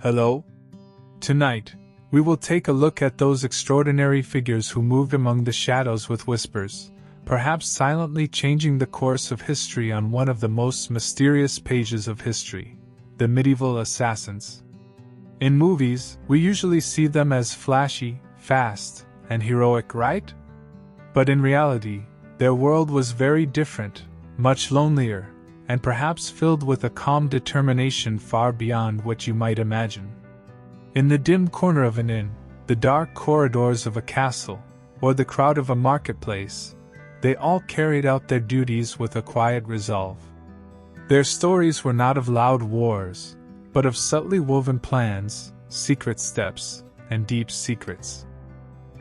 Hello? Tonight, we will take a look at those extraordinary figures who moved among the shadows with whispers, perhaps silently changing the course of history on one of the most mysterious pages of history, the medieval assassins. In movies, we usually see them as flashy, fast, and heroic, right? But in reality, their world was very different, much lonelier, and perhaps filled with a calm determination far beyond what you might imagine. In the dim corner of an inn, the dark corridors of a castle, or the crowd of a marketplace, they all carried out their duties with a quiet resolve. Their stories were not of loud wars, but of subtly woven plans, secret steps, and deep secrets.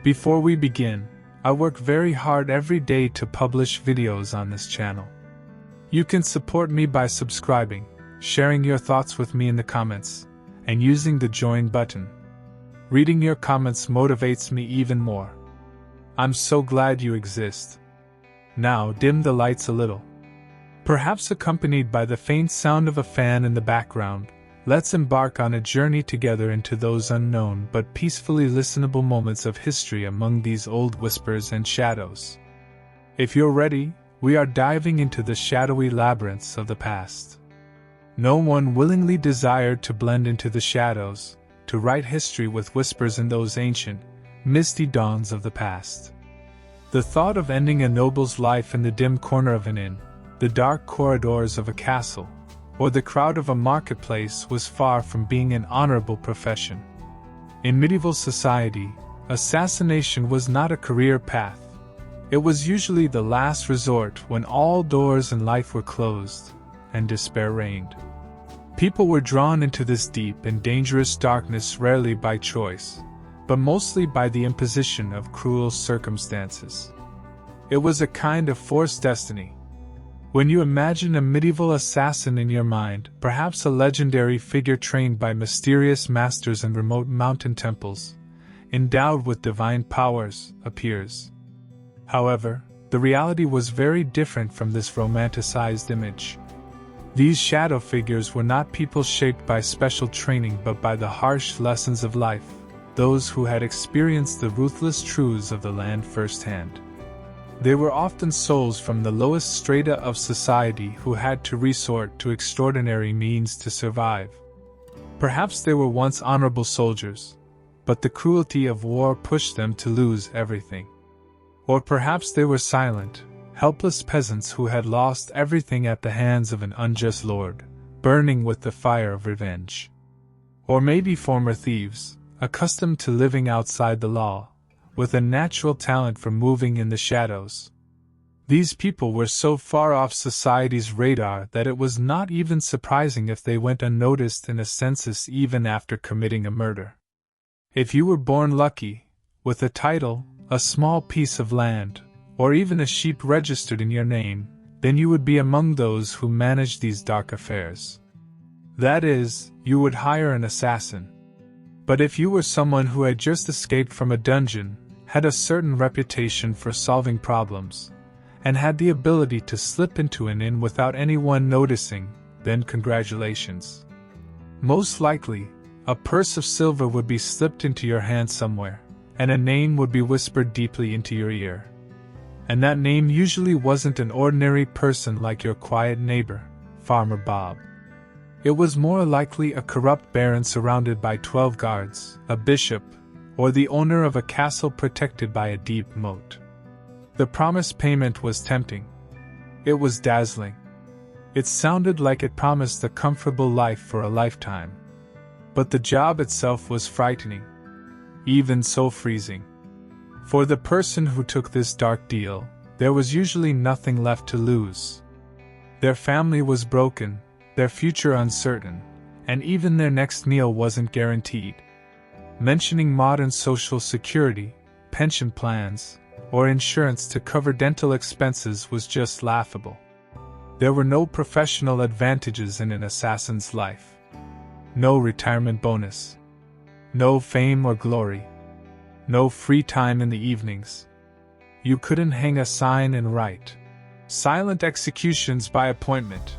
Before we begin, I work very hard every day to publish videos on this channel. You can support me by subscribing, sharing your thoughts with me in the comments, and using the join button. Reading your comments motivates me even more. I'm so glad you exist. Now dim the lights a little. Perhaps accompanied by the faint sound of a fan in the background, let's embark on a journey together into those unknown but peacefully listenable moments of history among these old whispers and shadows. If you're ready, we are diving into the shadowy labyrinths of the past. No one willingly desired to blend into the shadows, to write history with whispers in those ancient, misty dawns of the past. The thought of ending a noble's life in the dim corner of an inn, the dark corridors of a castle, or the crowd of a marketplace was far from being an honorable profession. In medieval society, assassination was not a career path. It was usually the last resort when all doors in life were closed and despair reigned. People were drawn into this deep and dangerous darkness rarely by choice, but mostly by the imposition of cruel circumstances. It was a kind of forced destiny. When you imagine a medieval assassin in your mind, perhaps a legendary figure trained by mysterious masters in remote mountain temples, endowed with divine powers, appears. However, the reality was very different from this romanticized image. These shadow figures were not people shaped by special training but by the harsh lessons of life, those who had experienced the ruthless truths of the land firsthand. They were often souls from the lowest strata of society who had to resort to extraordinary means to survive. Perhaps they were once honorable soldiers, but the cruelty of war pushed them to lose everything. Or perhaps they were silent, helpless peasants who had lost everything at the hands of an unjust lord, burning with the fire of revenge. Or maybe former thieves, accustomed to living outside the law, with a natural talent for moving in the shadows. These people were so far off society's radar that it was not even surprising if they went unnoticed in a census even after committing a murder. If you were born lucky, with a title, a small piece of land, or even a sheep registered in your name, then you would be among those who managed these dark affairs. That is, you would hire an assassin. But if you were someone who had just escaped from a dungeon, had a certain reputation for solving problems, and had the ability to slip into an inn without anyone noticing, then congratulations. Most likely, a purse of silver would be slipped into your hand somewhere, and a name would be whispered deeply into your ear. And that name usually wasn't an ordinary person like your quiet neighbor, Farmer Bob. It was more likely a corrupt baron surrounded by 12 guards, a bishop, or the owner of a castle protected by a deep moat. The promised payment was tempting. It was dazzling. It sounded like it promised a comfortable life for a lifetime. But the job itself was frightening. Even so freezing. For the person who took this dark deal, there was usually nothing left to lose. Their family was broken, their future uncertain, and even their next meal wasn't guaranteed. Mentioning modern social security, pension plans, or insurance to cover dental expenses was just laughable. There were no professional advantages in an assassin's life. No retirement bonus. No fame or glory. No free time in the evenings. You couldn't hang a sign and write silent executions by appointment.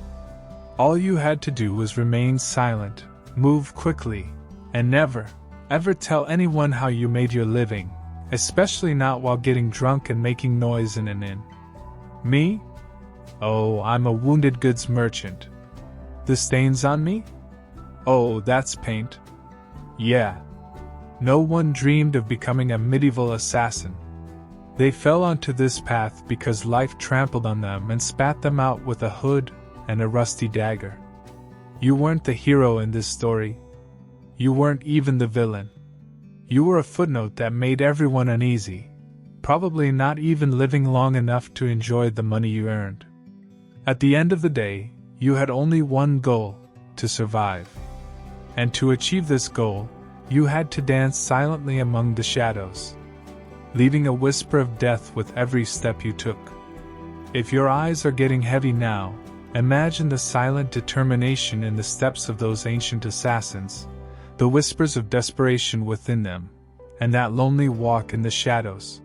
All you had to do was remain silent, move quickly, And never, ever tell anyone how you made your living, especially not while getting drunk and making noise in an inn. Me? Oh, I'm a wounded goods merchant. The stains on me? Oh, that's paint. Yeah. No one dreamed of becoming a medieval assassin. They fell onto this path because life trampled on them and spat them out with a hood and a rusty dagger. You weren't the hero in this story. You weren't even the villain. You were a footnote that made everyone uneasy, probably not even living long enough to enjoy the money you earned. At the end of the day, you had only one goal: to survive. And to achieve this goal, you had to dance silently among the shadows, leaving a whisper of death with every step you took. If your eyes are getting heavy now, imagine the silent determination in the steps of those ancient assassins, the whispers of desperation within them, and that lonely walk in the shadows.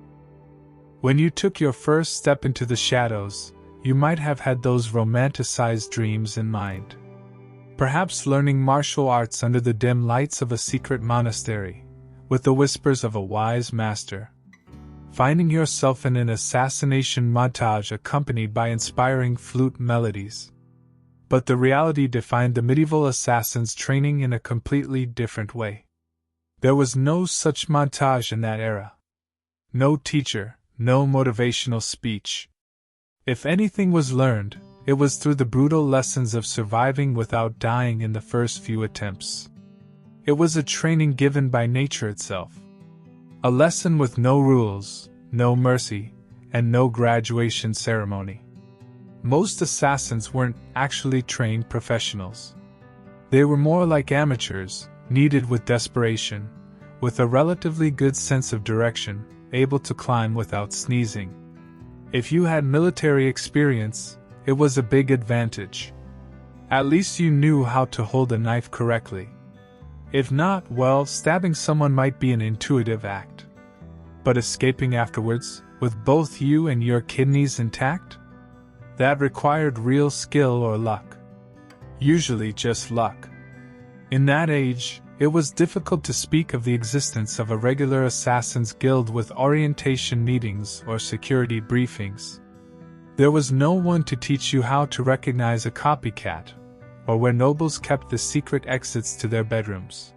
When you took your first step into the shadows, you might have had those romanticized dreams in mind. Perhaps learning martial arts under the dim lights of a secret monastery, with the whispers of a wise master. Finding yourself in an assassination montage accompanied by inspiring flute melodies. But the reality defined the medieval assassin's training in a completely different way. There was no such montage in that era. No teacher, no motivational speech. If anything was learned, it was through the brutal lessons of surviving without dying in the first few attempts. It was a training given by nature itself. A lesson with no rules, no mercy, and no graduation ceremony. Most assassins weren't actually trained professionals. They were more like amateurs, kneaded with desperation, with a relatively good sense of direction, able to climb without sneezing. If you had military experience, it was a big advantage. At least you knew how to hold a knife correctly. If not, well, stabbing someone might be an intuitive act. But escaping afterwards, with both you and your kidneys intact? That required real skill or luck. Usually just luck. In that age, it was difficult to speak of the existence of a regular assassins' guild with orientation meetings or security briefings. There was no one to teach you how to recognize a copycat, or where nobles kept the secret exits to their bedrooms.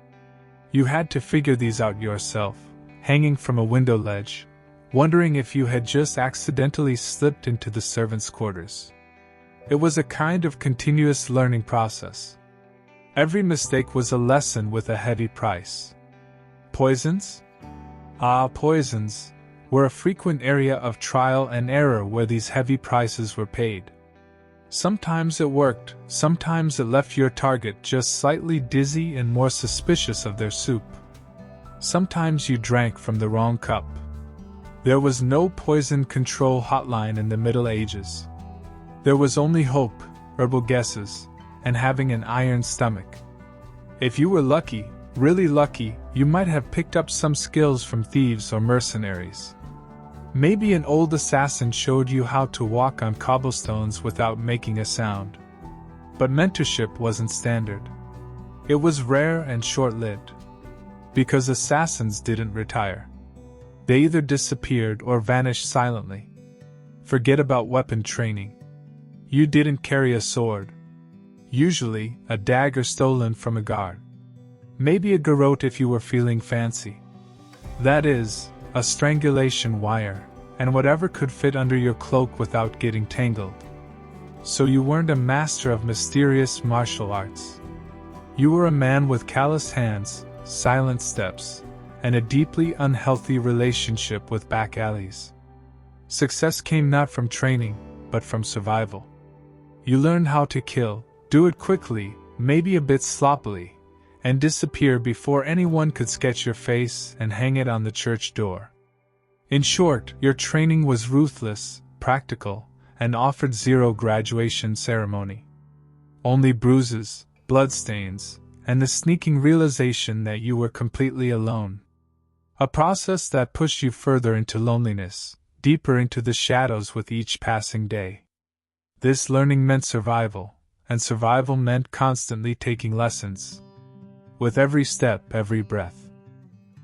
You had to figure these out yourself, hanging from a window ledge, wondering if you had just accidentally slipped into the servants' quarters. It was a kind of continuous learning process. Every mistake was a lesson with a heavy price. Poisons? Poisons were a frequent area of trial and error where these heavy prices were paid. Sometimes it worked, sometimes it left your target just slightly dizzy and more suspicious of their soup. Sometimes you drank from the wrong cup. There was no poison control hotline in the Middle Ages. There was only hope, herbal guesses, and having an iron stomach. If you were lucky, really lucky, you might have picked up some skills from thieves or mercenaries. Maybe an old assassin showed you how to walk on cobblestones without making a sound. But mentorship wasn't standard. It was rare and short-lived. Because assassins didn't retire. They either disappeared or vanished silently. Forget about weapon training. You didn't carry a sword. Usually, a dagger stolen from a guard. Maybe a garrote if you were feeling fancy. That is, a strangulation wire, and whatever could fit under your cloak without getting tangled. So you weren't a master of mysterious martial arts. You were a man with callous hands, silent steps, and a deeply unhealthy relationship with back alleys. Success came not from training, but from survival. You learned how to kill, do it quickly, maybe a bit sloppily, and disappear before anyone could sketch your face and hang it on the church door. In short, your training was ruthless, practical, and offered zero graduation ceremony. Only bruises, bloodstains, and the sneaking realization that you were completely alone. A process that pushed you further into loneliness, deeper into the shadows with each passing day. This learning meant survival, and survival meant constantly taking lessons. with every step, every breath.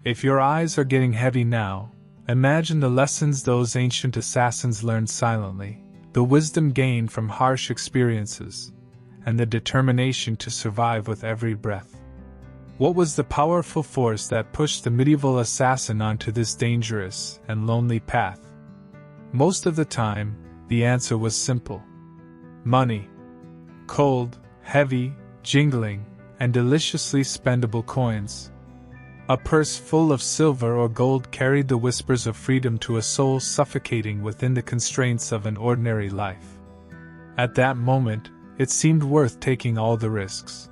If your eyes are getting heavy now, imagine the lessons those ancient assassins learned silently, the wisdom gained from harsh experiences, and the determination to survive with every breath. What was the powerful force that pushed the medieval assassin onto this dangerous and lonely path? Most of the time, the answer was simple. Money. Cold, heavy, jingling, and deliciously spendable coins. A purse full of silver or gold carried the whispers of freedom to a soul suffocating within the constraints of an ordinary life. At that moment, it seemed worth taking all the risks.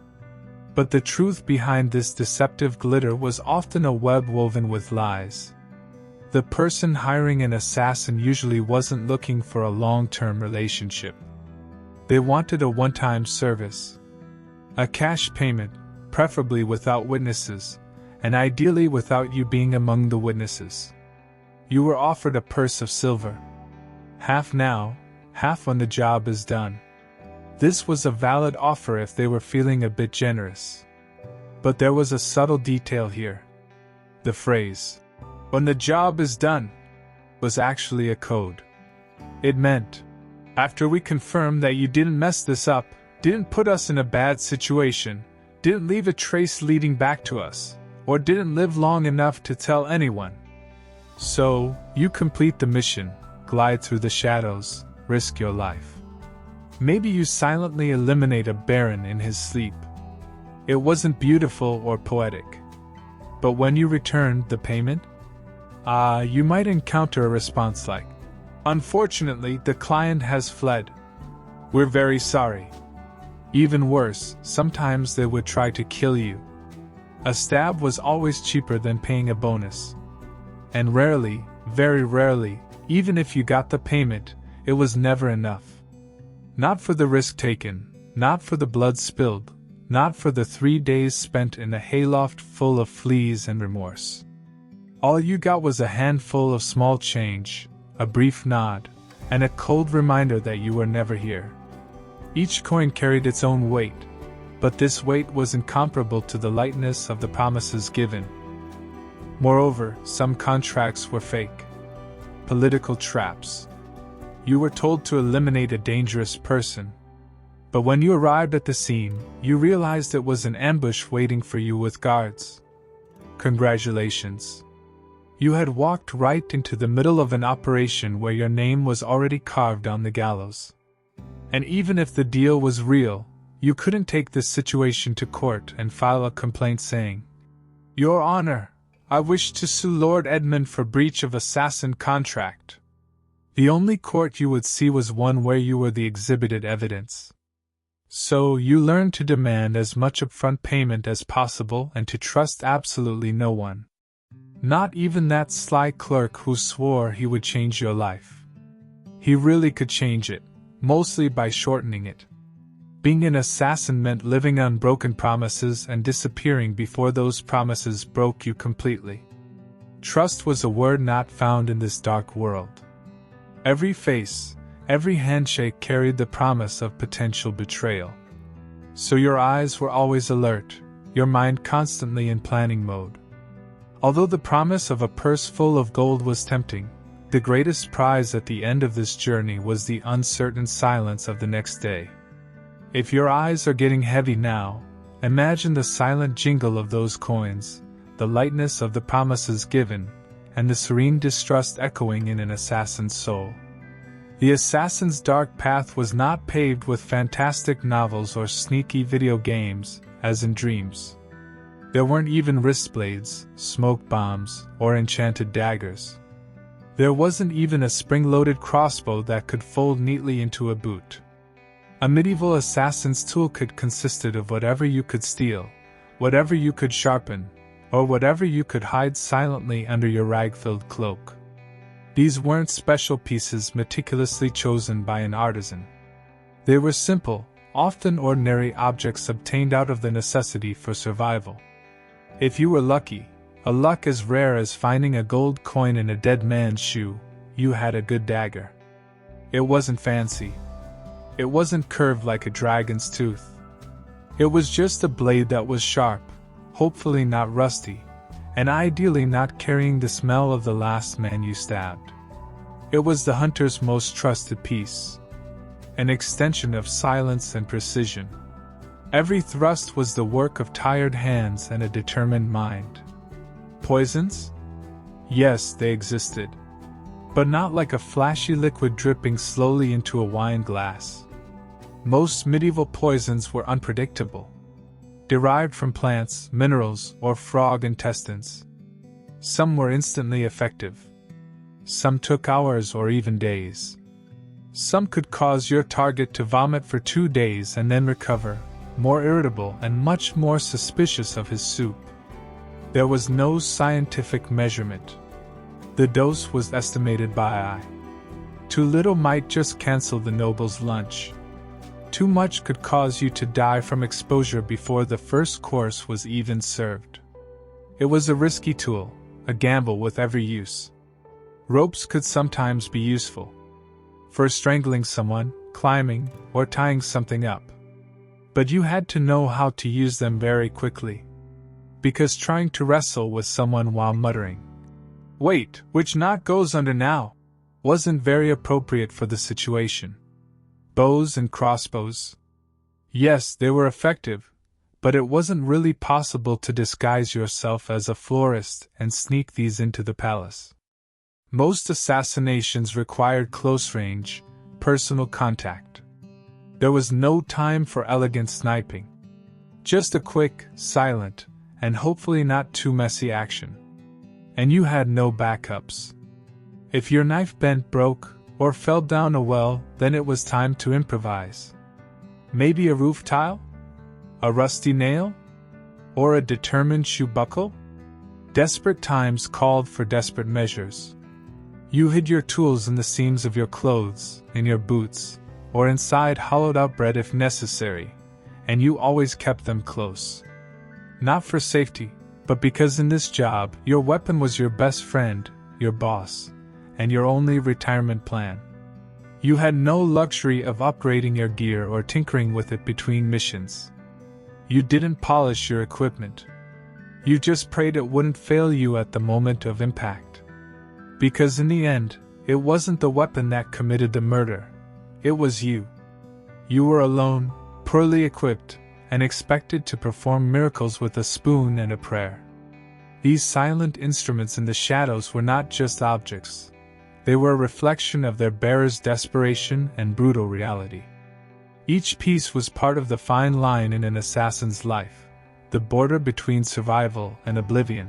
But the truth behind this deceptive glitter was often a web woven with lies. The person hiring an assassin usually wasn't looking for a long-term relationship. They wanted a one-time service. A cash payment, preferably without witnesses, and ideally without you being among the witnesses. You were offered a purse of silver. Half now, half when the job is done. This was a valid offer if they were feeling a bit generous. But there was a subtle detail here. The phrase, "when the job is done," was actually a code. It meant, after we confirm that you didn't mess this up, didn't put us in a bad situation, didn't leave a trace leading back to us, or didn't live long enough to tell anyone. So, you complete the mission, glide through the shadows, risk your life. Maybe you silently eliminate a baron in his sleep. It wasn't beautiful or poetic. But when you returned the payment, you might encounter a response like, "Unfortunately, the client has fled. We're very sorry." Even worse, sometimes they would try to kill you. A stab was always cheaper than paying a bonus. And rarely, very rarely, even if you got the payment, it was never enough. Not for the risk taken, not for the blood spilled, not for the 3 days spent in a hayloft full of fleas and remorse. All you got was a handful of small change, a brief nod, and a cold reminder that you were never here. Each coin carried its own weight, but this weight was incomparable to the lightness of the promises given. Moreover, some contracts were fake. Political traps. You were told to eliminate a dangerous person. But when you arrived at the scene, you realized it was an ambush waiting for you with guards. Congratulations. You had walked right into the middle of an operation where your name was already carved on the gallows. And even if the deal was real, you couldn't take this situation to court and file a complaint saying, "Your Honor, I wish to sue Lord Edmund for breach of assassin contract." The only court you would see was one where you were the exhibited evidence. So you learned to demand as much upfront payment as possible and to trust absolutely no one. Not even that sly clerk who swore he would change your life. He really could change it, mostly by shortening it. Being an assassin meant living on broken promises and disappearing before those promises broke you completely. Trust was a word not found in this dark world. Every face, every handshake carried the promise of potential betrayal. So your eyes were always alert, your mind constantly in planning mode. Although the promise of a purse full of gold was tempting, the greatest prize at the end of this journey was the uncertain silence of the next day. If your eyes are getting heavy now, imagine the silent jingle of those coins, the lightness of the promises given, and the serene distrust echoing in an assassin's soul. The assassin's dark path was not paved with fantastic novels or sneaky video games, as in dreams. There weren't even wrist blades, smoke bombs, or enchanted daggers. There wasn't even a spring-loaded crossbow that could fold neatly into a boot. A medieval assassin's toolkit consisted of whatever you could steal, whatever you could sharpen, or whatever you could hide silently under your rag-filled cloak. These weren't special pieces meticulously chosen by an artisan. They were simple, often ordinary objects obtained out of the necessity for survival. If you were lucky, a luck as rare as finding a gold coin in a dead man's shoe, you had a good dagger. It wasn't fancy. It wasn't curved like a dragon's tooth. It was just a blade that was sharp, hopefully not rusty, and ideally not carrying the smell of the last man you stabbed. It was the hunter's most trusted piece, an extension of silence and precision. Every thrust was the work of tired hands and a determined mind. Poisons? Yes, they existed. But not like a flashy liquid dripping slowly into a wine glass. Most medieval poisons were unpredictable, derived from plants, minerals, or frog intestines. Some were instantly effective. Some took hours or even days. Some could cause your target to vomit for 2 days and then recover, more irritable and much more suspicious of his soup. There was no scientific measurement. The dose was estimated by eye. Too little might just cancel the noble's lunch. Too much could cause you to die from exposure before the first course was even served. It was a risky tool, a gamble with every use. Ropes could sometimes be useful. For strangling someone, climbing, or tying something up. But you had to know how to use them very quickly. Because trying to wrestle with someone while muttering, "Wait, which knot goes under now?" wasn't very appropriate for the situation. Bows and crossbows. Yes, they were effective, but it wasn't really possible to disguise yourself as a florist and sneak these into the palace. Most assassinations required close range, personal contact. There was no time for elegant sniping. Just a quick, silent, and hopefully not too messy action. And you had no backups. If your knife bent, broke, or fell down a well, then it was time to improvise. Maybe a roof tile? A rusty nail? Or a determined shoe buckle? Desperate times called for desperate measures. You hid your tools in the seams of your clothes, in your boots, or inside hollowed-out bread if necessary, and you always kept them close. Not for safety, but because in this job, your weapon was your best friend, your boss, and your only retirement plan. You had no luxury of upgrading your gear or tinkering with it between missions. You didn't polish your equipment. You just prayed it wouldn't fail you at the moment of impact. Because in the end, it wasn't the weapon that committed the murder. It was you. You were alone, poorly equipped, and expected to perform miracles with a spoon and a prayer. These silent instruments in the shadows were not just objects. They were a reflection of their bearer's desperation and brutal reality. Each piece was part of the fine line in an assassin's life, the border between survival and oblivion.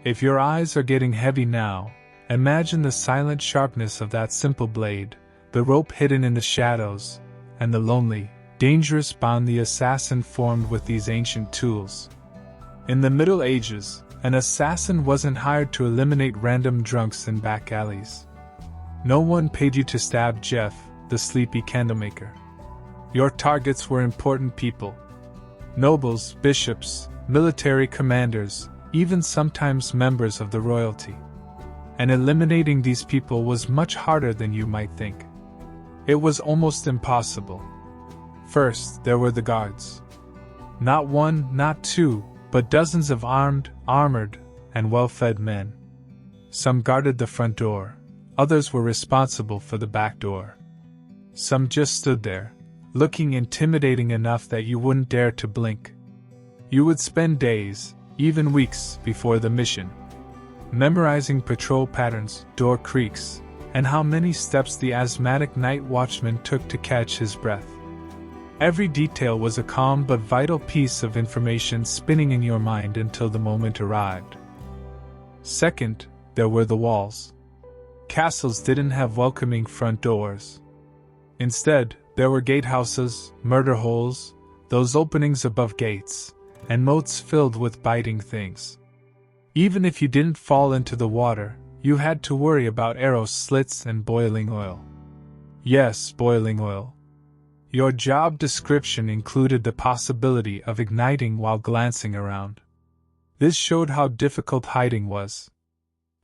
If your eyes are getting heavy now, imagine the silent sharpness of that simple blade, the rope hidden in the shadows, and the lonely, dangerous bond the assassin formed with these ancient tools. In the Middle Ages, an assassin wasn't hired to eliminate random drunks in back alleys. No one paid you to stab Jeff, the sleepy candlemaker. Your targets were important people. Nobles, bishops, military commanders, even sometimes members of the royalty. And eliminating these people was much harder than you might think. It was almost impossible. First, there were the guards. Not one, not two, but dozens of armed, armored, and well-fed men. Some guarded the front door, others were responsible for the back door. Some just stood there, looking intimidating enough that you wouldn't dare to blink. You would spend days, even weeks, before the mission, memorizing patrol patterns, door creaks, and how many steps the asthmatic night watchman took to catch his breath. Every detail was a calm but vital piece of information spinning in your mind until the moment arrived. Second, there were the walls. Castles didn't have welcoming front doors. Instead, there were gatehouses, murder holes, those openings above gates, and moats filled with biting things. Even if you didn't fall into the water, you had to worry about arrow slits and boiling oil. Yes, boiling oil. Your job description included the possibility of igniting while glancing around. This showed how difficult hiding was.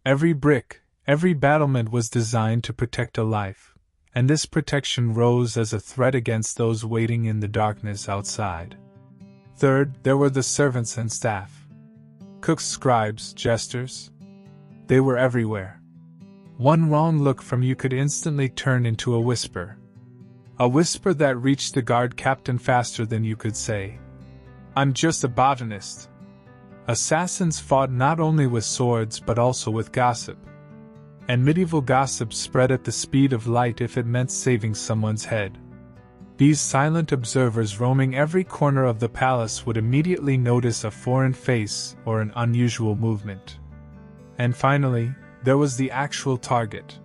Every brick, every battlement was designed to protect a life, and this protection rose as a threat against those waiting in the darkness outside. Third, there were the servants and staff. Cooks, scribes, jesters. They were everywhere. One wrong look from you could instantly turn into a whisper. A whisper that reached the guard captain faster than you could say, "I'm just a botanist." Assassins fought not only with swords but also with gossip. And medieval gossip spread at the speed of light if it meant saving someone's head. These silent observers roaming every corner of the palace would immediately notice a foreign face or an unusual movement. And finally, there was the actual target.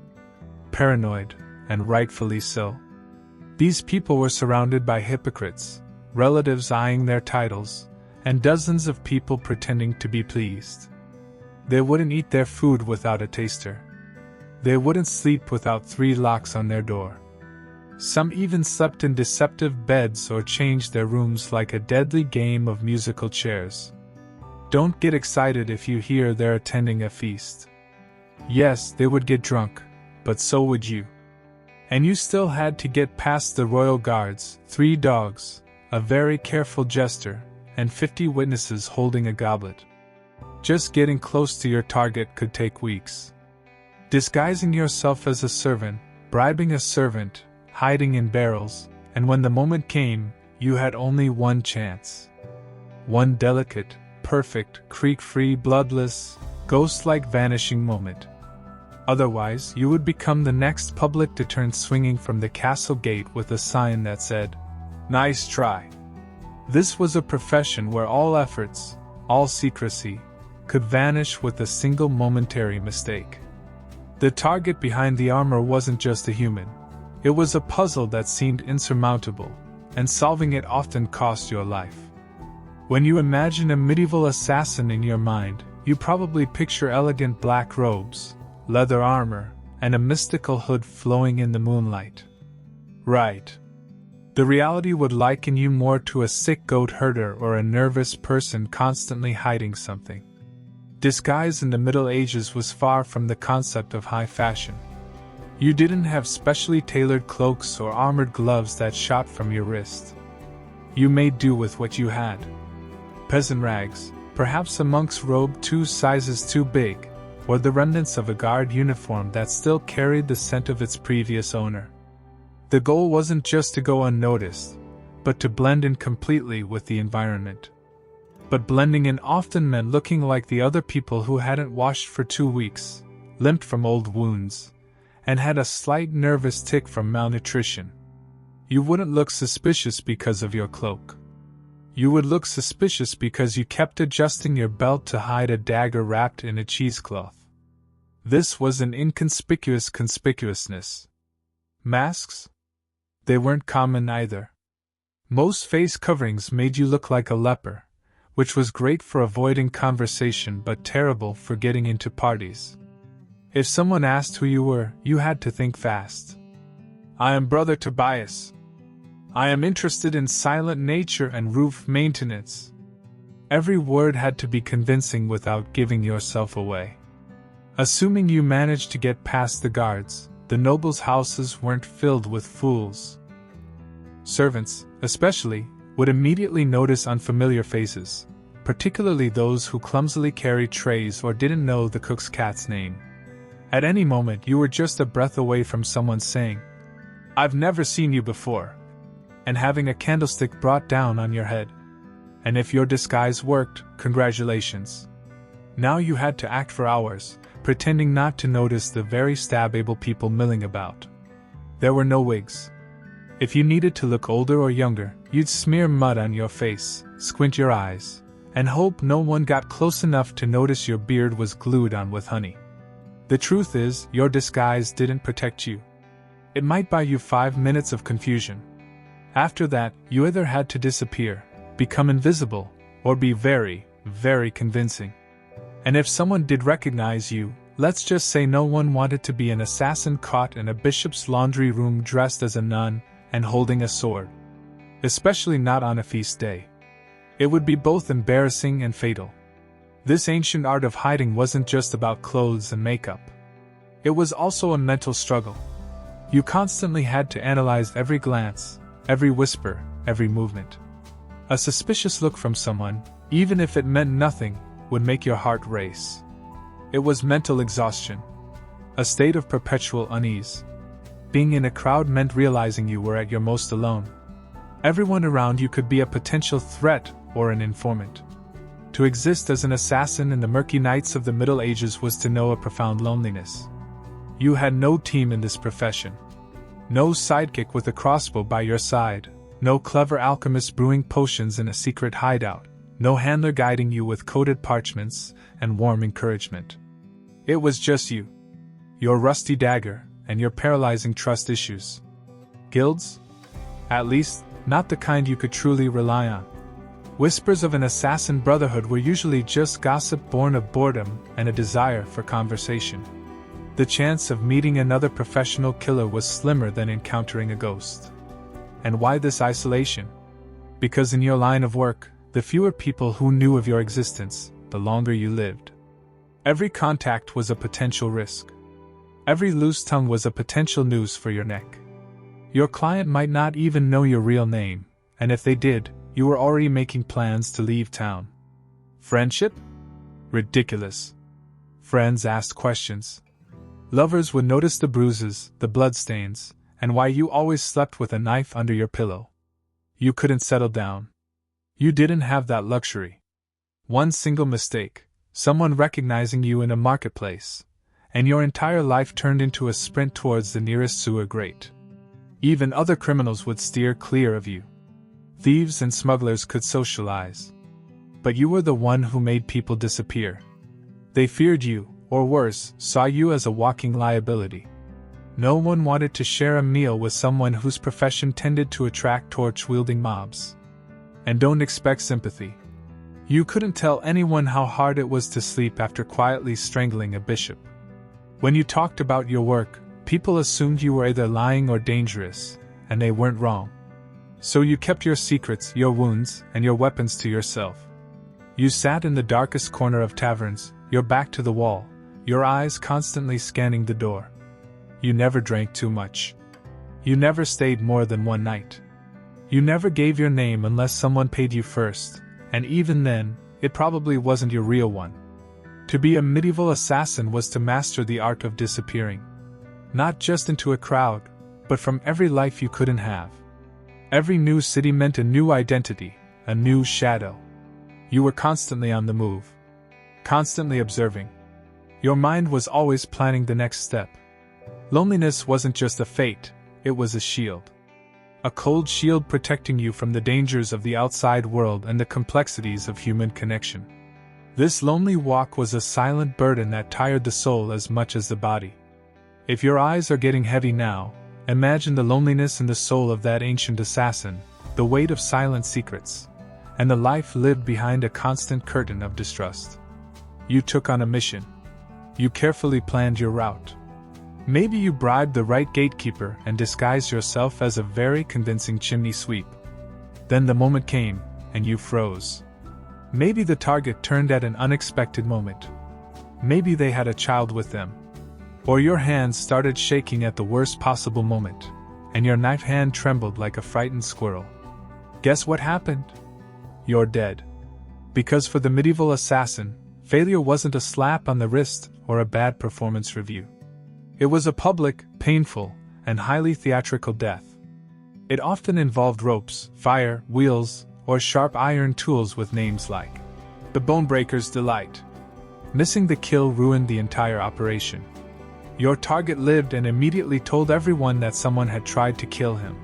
Paranoid, and rightfully so. These people were surrounded by hypocrites, relatives eyeing their titles, and dozens of people pretending to be pleased. They wouldn't eat their food without a taster. They wouldn't sleep without 3 locks on their door. Some even slept in deceptive beds or changed their rooms like a deadly game of musical chairs. Don't get excited if you hear they're attending a feast. Yes, they would get drunk, but so would you. And you still had to get past the royal guards, 3 dogs, a very careful jester, and 50 witnesses holding a goblet. Just getting close to your target could take weeks. Disguising yourself as a servant, bribing a servant, hiding in barrels, and when the moment came, you had only one chance. One delicate, perfect, creak-free, bloodless, ghost-like vanishing moment. Otherwise, you would become the next public to turn swinging from the castle gate with a sign that said, "Nice try." This was a profession where all efforts, all secrecy, could vanish with a single momentary mistake. The target behind the armor wasn't just a human. It was a puzzle that seemed insurmountable, and solving it often cost your life. When you imagine a medieval assassin in your mind, you probably picture elegant black robes, leather armor, and a mystical hood flowing in the moonlight. Right. The reality would liken you more to a sick goat herder or a nervous person constantly hiding something. Disguise in the Middle Ages was far from the concept of high fashion. You didn't have specially tailored cloaks or armored gloves that shot from your wrist. You made do with what you had. Peasant rags, perhaps a monk's robe 2 sizes too big, or the remnants of a guard uniform that still carried the scent of its previous owner. The goal wasn't just to go unnoticed, but to blend in completely with the environment. But blending in often meant looking like the other people who hadn't washed for 2 weeks, limped from old wounds, and had a slight nervous tic from malnutrition. You wouldn't look suspicious because of your cloak. You would look suspicious because you kept adjusting your belt to hide a dagger wrapped in a cheesecloth. This was an inconspicuous conspicuousness. Masks? They weren't common either. Most face coverings made you look like a leper, which was great for avoiding conversation but terrible for getting into parties. If someone asked who you were, you had to think fast. "I am Brother Tobias. I am interested in silent nature and roof maintenance." Every word had to be convincing without giving yourself away. Assuming you managed to get past the guards, the nobles' houses weren't filled with fools. Servants, especially, would immediately notice unfamiliar faces, particularly those who clumsily carried trays or didn't know the cook's cat's name. At any moment you were just a breath away from someone saying, "I've never seen you before," and having a candlestick brought down on your head. And if your disguise worked, congratulations. Now you had to act for hours, pretending not to notice the very stab-able people milling about. There were no wigs. If you needed to look older or younger, you'd smear mud on your face, squint your eyes, and hope no one got close enough to notice your beard was glued on with honey. The truth is, your disguise didn't protect you. It might buy you 5 minutes of confusion. After that, you either had to disappear, become invisible, or be very, very convincing. And if someone did recognize you, let's just say no one wanted to be an assassin caught in a bishop's laundry room dressed as a nun and holding a sword. Especially not on a feast day. It would be both embarrassing and fatal. This ancient art of hiding wasn't just about clothes and makeup. It was also a mental struggle. You constantly had to analyze every glance, every whisper, every movement. A suspicious look from someone, even if it meant nothing, would make your heart race. It was mental exhaustion. A state of perpetual unease. Being in a crowd meant realizing you were at your most alone. Everyone around you could be a potential threat or an informant. To exist as an assassin in the murky nights of the Middle Ages was to know a profound loneliness. You had no team in this profession. No sidekick with a crossbow by your side, no clever alchemist brewing potions in a secret hideout, no handler guiding you with coded parchments and warm encouragement. It was just you, your rusty dagger, and your paralyzing trust issues. Guilds? At least, not the kind you could truly rely on. Whispers of an assassin brotherhood were usually just gossip born of boredom and a desire for conversation. The chance of meeting another professional killer was slimmer than encountering a ghost. And why this isolation? Because in your line of work, the fewer people who knew of your existence, the longer you lived. Every contact was a potential risk. Every loose tongue was a potential noose for your neck. Your client might not even know your real name, and if they did, you were already making plans to leave town. Friendship? Ridiculous. Friends asked questions. Lovers would notice the bruises, the bloodstains, and why you always slept with a knife under your pillow. You couldn't settle down. You didn't have that luxury. One single mistake, someone recognizing you in a marketplace, and your entire life turned into a sprint towards the nearest sewer grate. Even other criminals would steer clear of you. Thieves and smugglers could socialize. But you were the one who made people disappear. They feared you, or worse, saw you as a walking liability. No one wanted to share a meal with someone whose profession tended to attract torch-wielding mobs. And don't expect sympathy. You couldn't tell anyone how hard it was to sleep after quietly strangling a bishop. When you talked about your work, people assumed you were either lying or dangerous, and they weren't wrong. So you kept your secrets, your wounds, and your weapons to yourself. You sat in the darkest corner of taverns, your back to the wall, your eyes constantly scanning the door. You never drank too much. You never stayed more than one night. You never gave your name unless someone paid you first, and even then, it probably wasn't your real one. To be a medieval assassin was to master the art of disappearing. Not just into a crowd, but from every life you couldn't have. Every new city meant a new identity, a new shadow. You were constantly on the move. Constantly observing. Your mind was always planning the next step. Loneliness wasn't just a fate, it was a shield. A cold shield protecting you from the dangers of the outside world and the complexities of human connection. This lonely walk was a silent burden that tired the soul as much as the body. If your eyes are getting heavy now, imagine the loneliness in the soul of that ancient assassin, the weight of silent secrets, and the life lived behind a constant curtain of distrust. You took on a mission. You carefully planned your route. Maybe you bribed the right gatekeeper and disguised yourself as a very convincing chimney sweep. Then the moment came, and you froze. Maybe the target turned at an unexpected moment. Maybe they had a child with them. Or your hands started shaking at the worst possible moment, and your knife hand trembled like a frightened squirrel. Guess what happened? You're dead. Because for the medieval assassin, failure wasn't a slap on the wrist or a bad performance review. It was a public, painful, and highly theatrical death. It often involved ropes, fire, wheels, or sharp iron tools with names like the Bonebreaker's Delight. Missing the kill ruined the entire operation. Your target lived and immediately told everyone that someone had tried to kill him.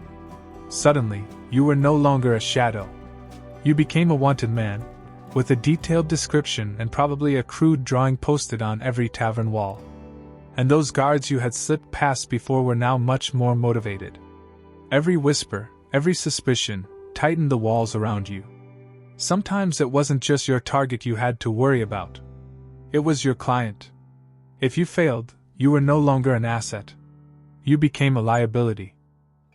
Suddenly, you were no longer a shadow. You became a wanted man, with a detailed description and probably a crude drawing posted on every tavern wall. And those guards you had slipped past before were now much more motivated. Every whisper, every suspicion, tightened the walls around you. Sometimes it wasn't just your target you had to worry about. It was your client. If you failed, you were no longer an asset. You became a liability.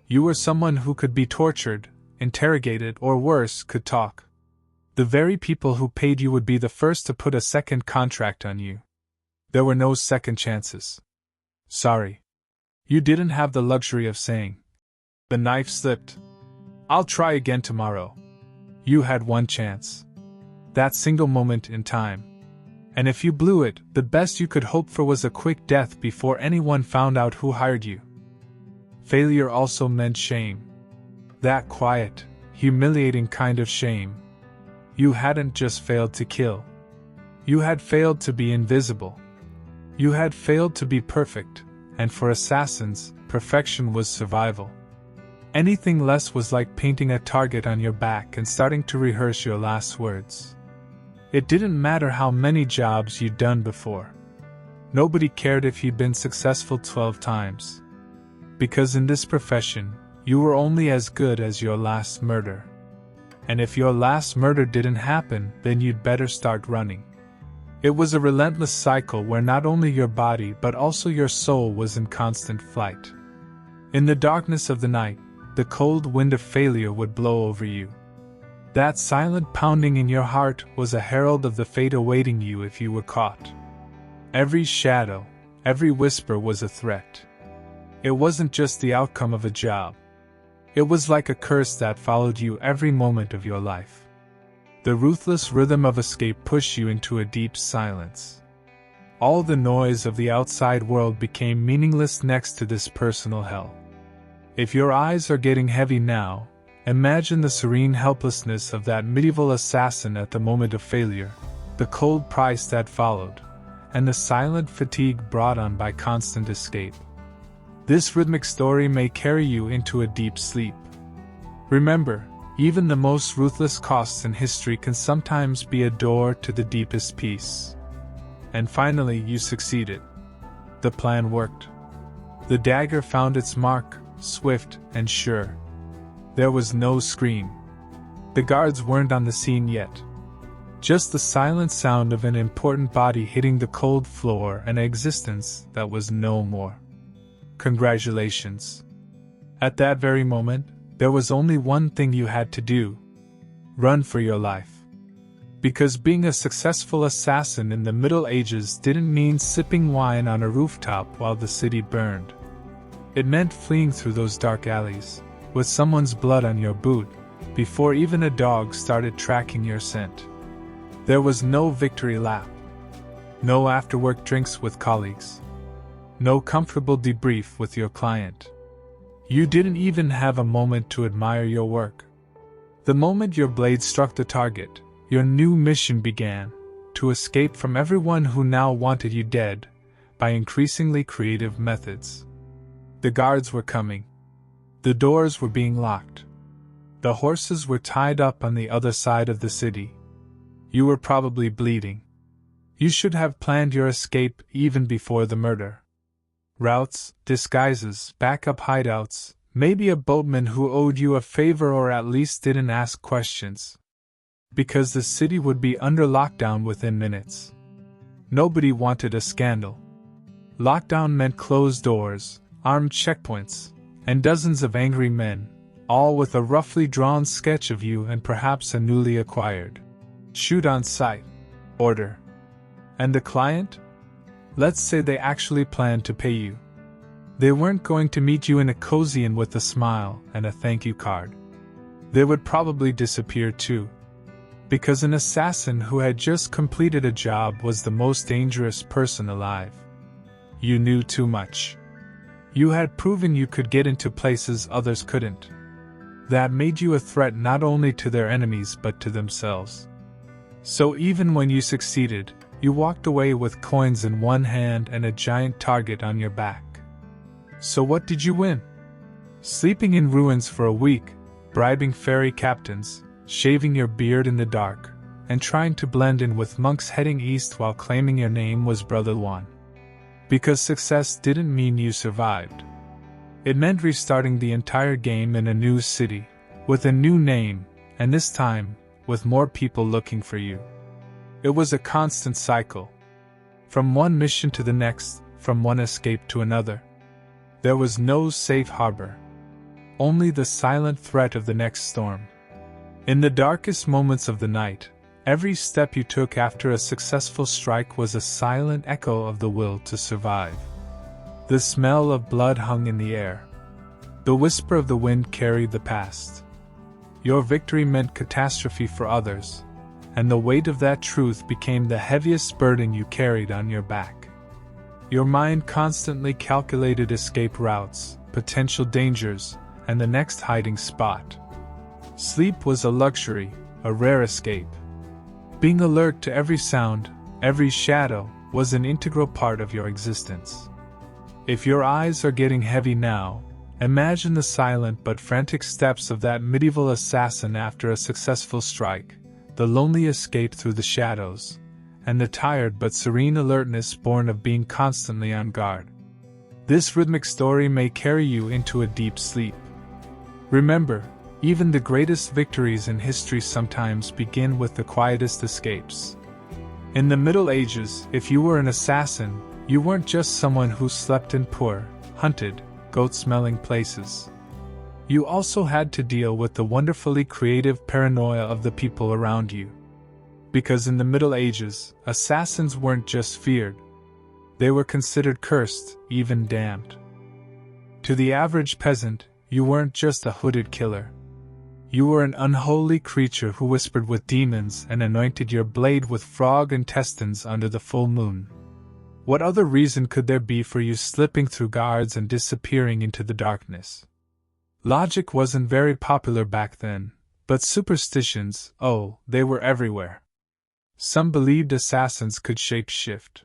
You were someone who could be tortured, interrogated, or worse, could talk. The very people who paid you would be the first to put a second contract on you. There were no second chances. Sorry. You didn't have the luxury of saying, "The knife slipped. I'll try again tomorrow." You had one chance. That single moment in time. And if you blew it, the best you could hope for was a quick death before anyone found out who hired you. Failure also meant shame. That quiet, humiliating kind of shame. You hadn't just failed to kill. You had failed to be invisible. You had failed to be perfect, and for assassins, perfection was survival. Anything less was like painting a target on your back and starting to rehearse your last words. It didn't matter how many jobs you'd done before. Nobody cared if you'd been successful 12 times. Because in this profession, you were only as good as your last murder. And if your last murder didn't happen, then you'd better start running. It was a relentless cycle where not only your body but also your soul was in constant flight. In the darkness of the night, the cold wind of failure would blow over you. That silent pounding in your heart was a herald of the fate awaiting you if you were caught. Every shadow, every whisper was a threat. It wasn't just the outcome of a job. It was like a curse that followed you every moment of your life. The ruthless rhythm of escape pushed you into a deep silence. All the noise of the outside world became meaningless next to this personal hell. If your eyes are getting heavy now, imagine the serene helplessness of that medieval assassin at the moment of failure, the cold price that followed, and the silent fatigue brought on by constant escape. This rhythmic story may carry you into a deep sleep. Remember, even the most ruthless costs in history can sometimes be a door to the deepest peace. And finally, you succeeded. The plan worked. The dagger found its mark, swift and sure. There was no scream. The guards weren't on the scene yet. Just the silent sound of an important body hitting the cold floor and an existence that was no more. Congratulations. At that very moment, there was only one thing you had to do. Run for your life. Because being a successful assassin in the Middle Ages didn't mean sipping wine on a rooftop while the city burned. It meant fleeing through those dark alleys, with someone's blood on your boot, before even a dog started tracking your scent. There was no victory lap. No after-work drinks with colleagues. No comfortable debrief with your client. You didn't even have a moment to admire your work. The moment your blade struck the target, your new mission began, to escape from everyone who now wanted you dead, by increasingly creative methods. The guards were coming. The doors were being locked. The horses were tied up on the other side of the city. You were probably bleeding. You should have planned your escape even before the murder. Routes, disguises, backup hideouts, maybe a boatman who owed you a favor or at least didn't ask questions. Because the city would be under lockdown within minutes. Nobody wanted a scandal. Lockdown meant closed doors, armed checkpoints, and dozens of angry men, all with a roughly drawn sketch of you and perhaps a newly acquired shoot on sight order. And the client? Let's say they actually planned to pay you. They weren't going to meet you in a cozy inn with a smile and a thank you card. They would probably disappear too. Because an assassin who had just completed a job was the most dangerous person alive. You knew too much. You had proven you could get into places others couldn't. That made you a threat not only to their enemies but to themselves. So even when you succeeded, you walked away with coins in one hand and a giant target on your back. So what did you win? Sleeping in ruins for a week, bribing ferry captains, shaving your beard in the dark, and trying to blend in with monks heading east while claiming your name was Brother Juan. Because success didn't mean you survived. It meant restarting the entire game in a new city, with a new name, and this time, with more people looking for you. It was a constant cycle. From one mission to the next, from one escape to another. There was no safe harbor. Only the silent threat of the next storm. In the darkest moments of the night, every step you took after a successful strike was a silent echo of the will to survive. The smell of blood hung in the air. The whisper of the wind carried the past. your victory meant catastrophe for others, and the weight of that truth became the heaviest burden you carried on your back. Your mind constantly calculated escape routes, potential dangers, and the next hiding spot. Sleep was a luxury, a rare escape. Being alert to every sound, every shadow, was an integral part of your existence. If your eyes are getting heavy now, imagine the silent but frantic steps of that medieval assassin after a successful strike, the lonely escape through the shadows, and the tired but serene alertness born of being constantly on guard. This rhythmic story may carry you into a deep sleep. Remember, even the greatest victories in history sometimes begin with the quietest escapes. In the Middle Ages, if you were an assassin, you weren't just someone who slept in poor, hunted, goat-smelling places. You also had to deal with the wonderfully creative paranoia of the people around you. Because in the Middle Ages, assassins weren't just feared. They were considered cursed, even damned. To the average peasant, you weren't just a hooded killer. You were an unholy creature who whispered with demons and anointed your blade with frog intestines under the full moon. What other reason could there be for you slipping through guards and disappearing into the darkness? Logic wasn't very popular back then, but superstitions, oh, they were everywhere. Some believed assassins could shape-shift.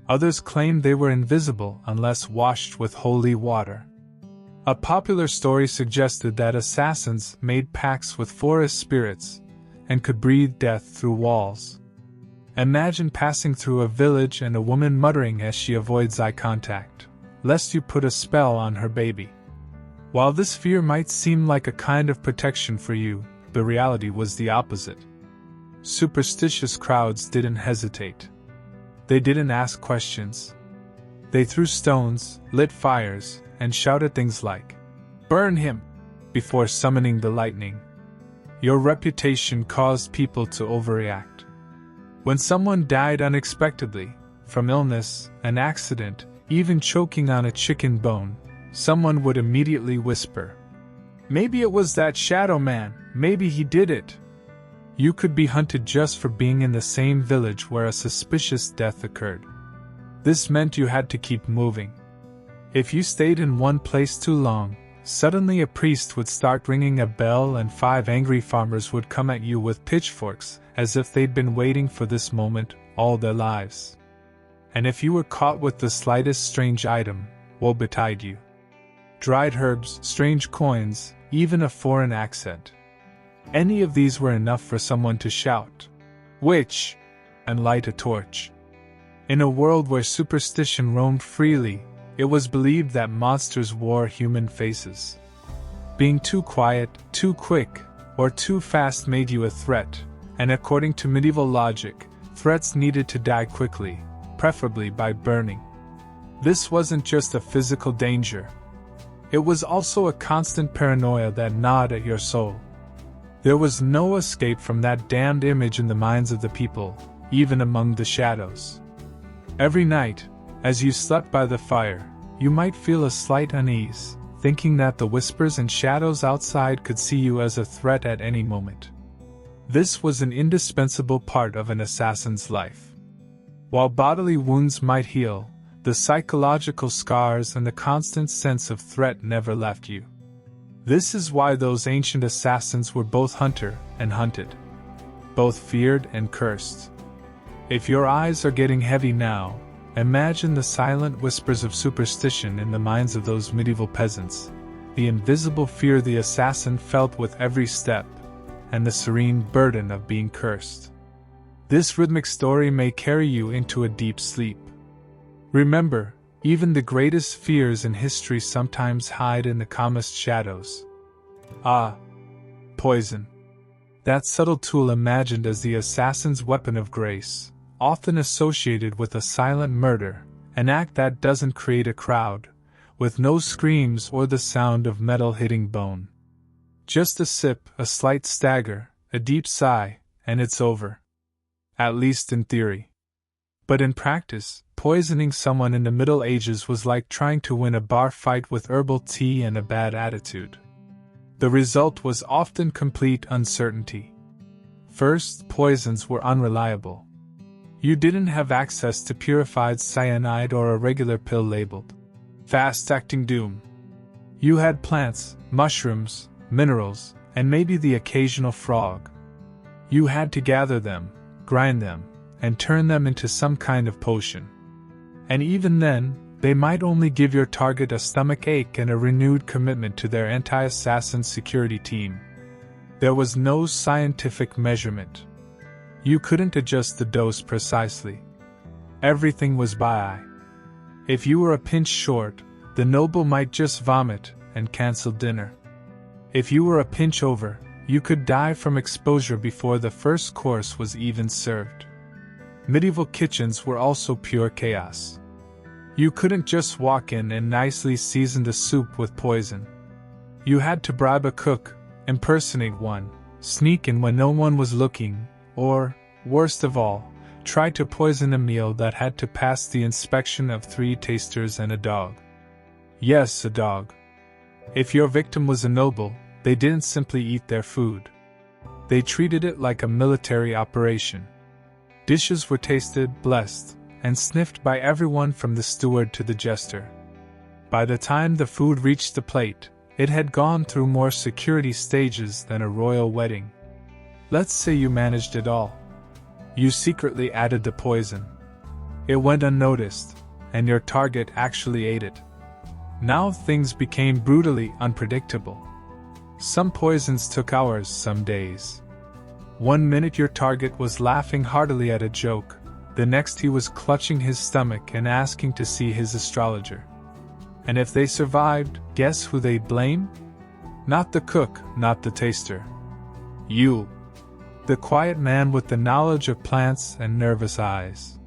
Others claimed they were invisible unless washed with holy water. A popular story suggested that assassins made pacts with forest spirits and could breathe death through walls. Imagine passing through a village and a woman muttering as she avoids eye contact, lest you put a spell on her baby. While this fear might seem like a kind of protection for you, the reality was the opposite. Superstitious crowds didn't hesitate. They didn't ask questions. They threw stones, lit fires, and shouted things like, "Burn him!" before summoning the lightning. Your reputation caused people to overreact. When someone died unexpectedly, from illness, an accident, even choking on a chicken bone, someone would immediately whisper, "Maybe it was that shadow man, maybe he did it." You could be hunted just for being in the same village where a suspicious death occurred. This meant you had to keep moving. If you stayed in one place too long, suddenly a priest would start ringing a bell and 5 angry farmers would come at you with pitchforks, as if they'd been waiting for this moment all their lives. And if you were caught with the slightest strange item, woe betide you. Dried herbs, strange coins, even a foreign accent. Any of these were enough for someone to shout, "Witch!" and light a torch. In a world where superstition roamed freely, it was believed that monsters wore human faces. Being too quiet, too quick, or too fast made you a threat, and according to medieval logic, threats needed to die quickly, preferably by burning. This wasn't just a physical danger. It was also a constant paranoia that gnawed at your soul. There was no escape from that damned image in the minds of the people, even among the shadows. Every night, as you slept by the fire, you might feel a slight unease, thinking that the whispers and shadows outside could see you as a threat at any moment. This was an indispensable part of an assassin's life. While bodily wounds might heal, the psychological scars and the constant sense of threat never left you. This is why those ancient assassins were both hunter and hunted, both feared and cursed. If your eyes are getting heavy now, imagine the silent whispers of superstition in the minds of those medieval peasants, the invisible fear the assassin felt with every step, and the serene burden of being cursed. This rhythmic story may carry you into a deep sleep. Remember, even the greatest fears in history sometimes hide in the calmest shadows. Ah, poison. That subtle tool imagined as the assassin's weapon of grace, often associated with a silent murder, an act that doesn't create a crowd, with no screams or the sound of metal hitting bone. Just a sip, a slight stagger, a deep sigh, and it's over. At least in theory. But in practice, poisoning someone in the Middle Ages was like trying to win a bar fight with herbal tea and a bad attitude. The result was often complete uncertainty. First, poisons were unreliable. You didn't have access to purified cyanide or a regular pill labeled fast-acting doom. You had plants, mushrooms, minerals, and maybe the occasional frog. You had to gather them, grind them, and turn them into some kind of potion. And even then, they might only give your target a stomach ache and a renewed commitment to their anti-assassin security team. There was no scientific measurement. You couldn't adjust the dose precisely. Everything was by eye. If you were a pinch short, the noble might just vomit and cancel dinner. If you were a pinch over, you could die from exposure before the first course was even served. Medieval kitchens were also pure chaos. You couldn't just walk in and nicely season the soup with poison. You had to bribe a cook, impersonate one, sneak in when no one was looking, or, worst of all, try to poison a meal that had to pass the inspection of 3 tasters and a dog. Yes, a dog. If your victim was a noble, they didn't simply eat their food. They treated it like a military operation. Dishes were tasted, blessed, and sniffed by everyone from the steward to the jester. By the time the food reached the plate, it had gone through more security stages than a royal wedding. Let's say you managed it all. You secretly added the poison. It went unnoticed, and your target actually ate it. Now things became brutally unpredictable. Some poisons took hours, some days. One minute your target was laughing heartily at a joke, the next he was clutching his stomach and asking to see his astrologer. And if they survived, guess who they'd blame? Not the cook, not the taster. You. The quiet man with the knowledge of plants and nervous eyes.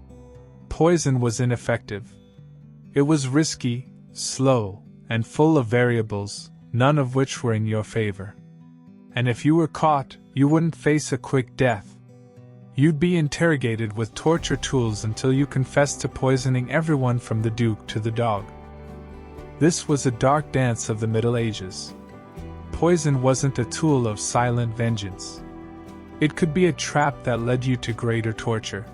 Poison was ineffective. It was risky, slow, and full of variables, none of which were in your favor. And if you were caught, you wouldn't face a quick death. You'd be interrogated with torture tools until you confessed to poisoning everyone from the Duke to the dog. This was a dark dance of the Middle Ages. Poison wasn't a tool of silent vengeance. It could be a trap that led you to greater torture.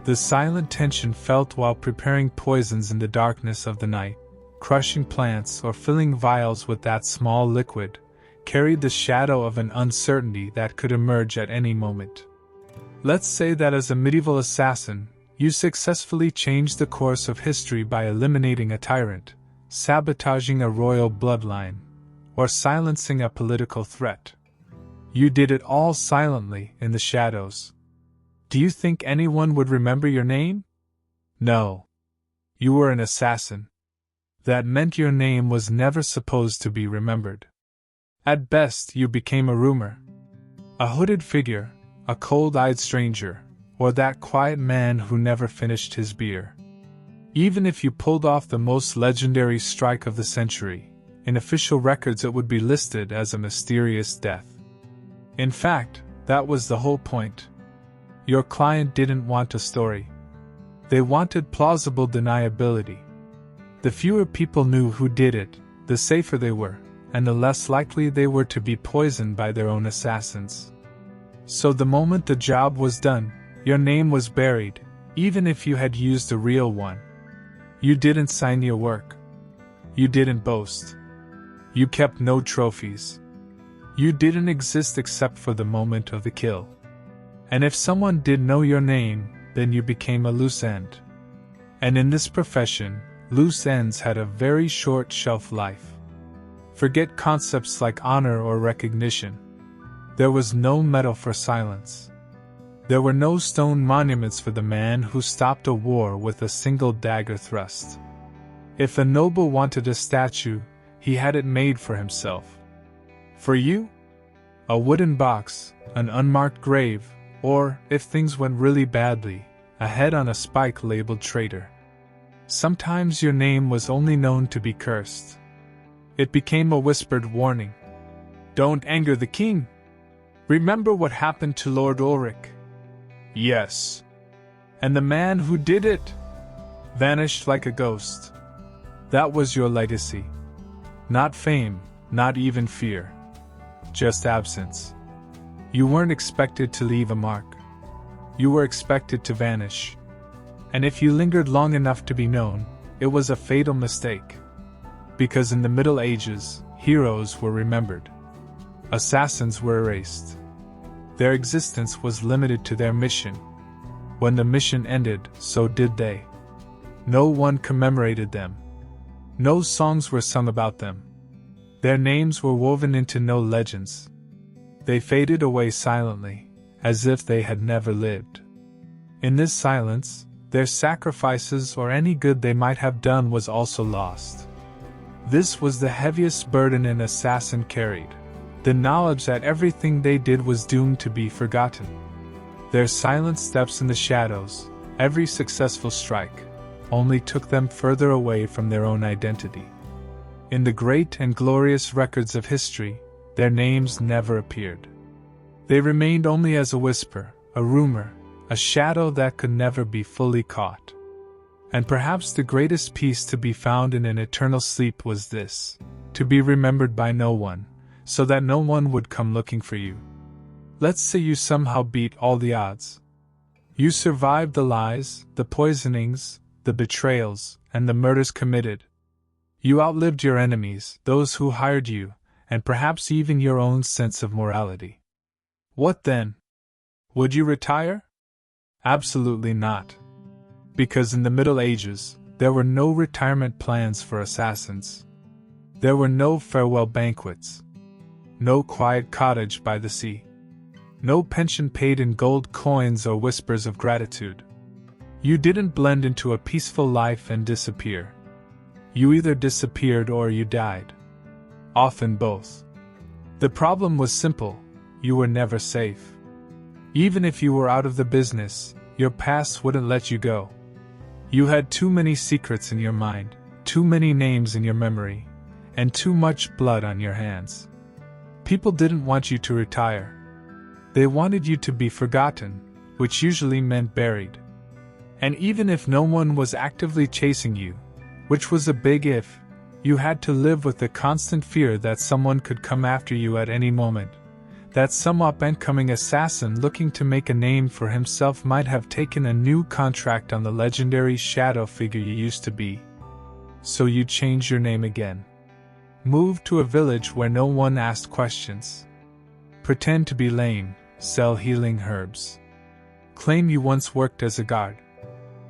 The silent tension felt while preparing poisons in the darkness of the night, crushing plants or filling vials with that small liquid, carried the shadow of an uncertainty that could emerge at any moment. Let's say that as a medieval assassin, you successfully changed the course of history by eliminating a tyrant, sabotaging a royal bloodline, or silencing a political threat. You did it all silently, in the shadows. Do you think anyone would remember your name? No. You were an assassin. That meant your name was never supposed to be remembered. At best, you became a rumor. A hooded figure, a cold-eyed stranger, or that quiet man who never finished his beer. Even if you pulled off the most legendary strike of the century, in official records it would be listed as a mysterious death. In fact, that was the whole point. Your client didn't want a story. They wanted plausible deniability. The fewer people knew who did it, the safer they were, and the less likely they were to be poisoned by their own assassins. So the moment the job was done, your name was buried, even if you had used a real one. You didn't sign your work. You didn't boast. You kept no trophies. You didn't exist except for the moment of the kill. And if someone did know your name, then you became a loose end. And in this profession, loose ends had a very short shelf life. Forget concepts like honor or recognition. There was no medal for silence. There were no stone monuments for the man who stopped a war with a single dagger thrust. If a noble wanted a statue, he had it made for himself. For you? A wooden box, an unmarked grave, or, if things went really badly, a head on a spike labeled traitor. Sometimes your name was only known to be cursed. It became a whispered warning. Don't anger the king. Remember what happened to Lord Ulrich? Yes. And the man who did it vanished like a ghost. That was your legacy. Not fame, not even fear. just absence. You weren't expected to leave a mark. You were expected to vanish. And if you lingered long enough to be known, it was a fatal mistake. Because in the Middle Ages, heroes were remembered. Assassins were erased. Their existence was limited to their mission. When the mission ended, so did they. No one commemorated them. No songs were sung about them. Their names were woven into no legends. They faded away silently, as if they had never lived. In this silence, their sacrifices or any good they might have done was also lost. This was the heaviest burden an assassin carried, the knowledge that everything they did was doomed to be forgotten. Their silent steps in the shadows, every successful strike, only took them further away from their own identity. In the great and glorious records of history, their names never appeared. They remained only as a whisper, a rumor, a shadow that could never be fully caught. And perhaps the greatest peace to be found in an eternal sleep was this: to be remembered by no one, so that no one would come looking for you. Let's say you somehow beat all the odds. You survived the lies, the poisonings, the betrayals, and the murders committed. You outlived your enemies, those who hired you, and perhaps even your own sense of morality. What then? Would you retire? Absolutely not. Because in the Middle Ages, there were no retirement plans for assassins. There were no farewell banquets. No quiet cottage by the sea. No pension paid in gold coins or whispers of gratitude. You didn't blend into a peaceful life and disappear. You either disappeared or you died. Often both. The problem was simple: you were never safe. Even if you were out of the business, your past wouldn't let you go. You had too many secrets in your mind, too many names in your memory, and too much blood on your hands. People didn't want you to retire. They wanted you to be forgotten, which usually meant buried. And even if no one was actively chasing you, which was a big if, you had to live with the constant fear that someone could come after you at any moment, that some up-and-coming assassin looking to make a name for himself might have taken a new contract on the legendary shadow figure you used to be. So you changed your name again. Move to a village where no one asked questions. Pretend to be lame, sell healing herbs. Claim you once worked as a guard.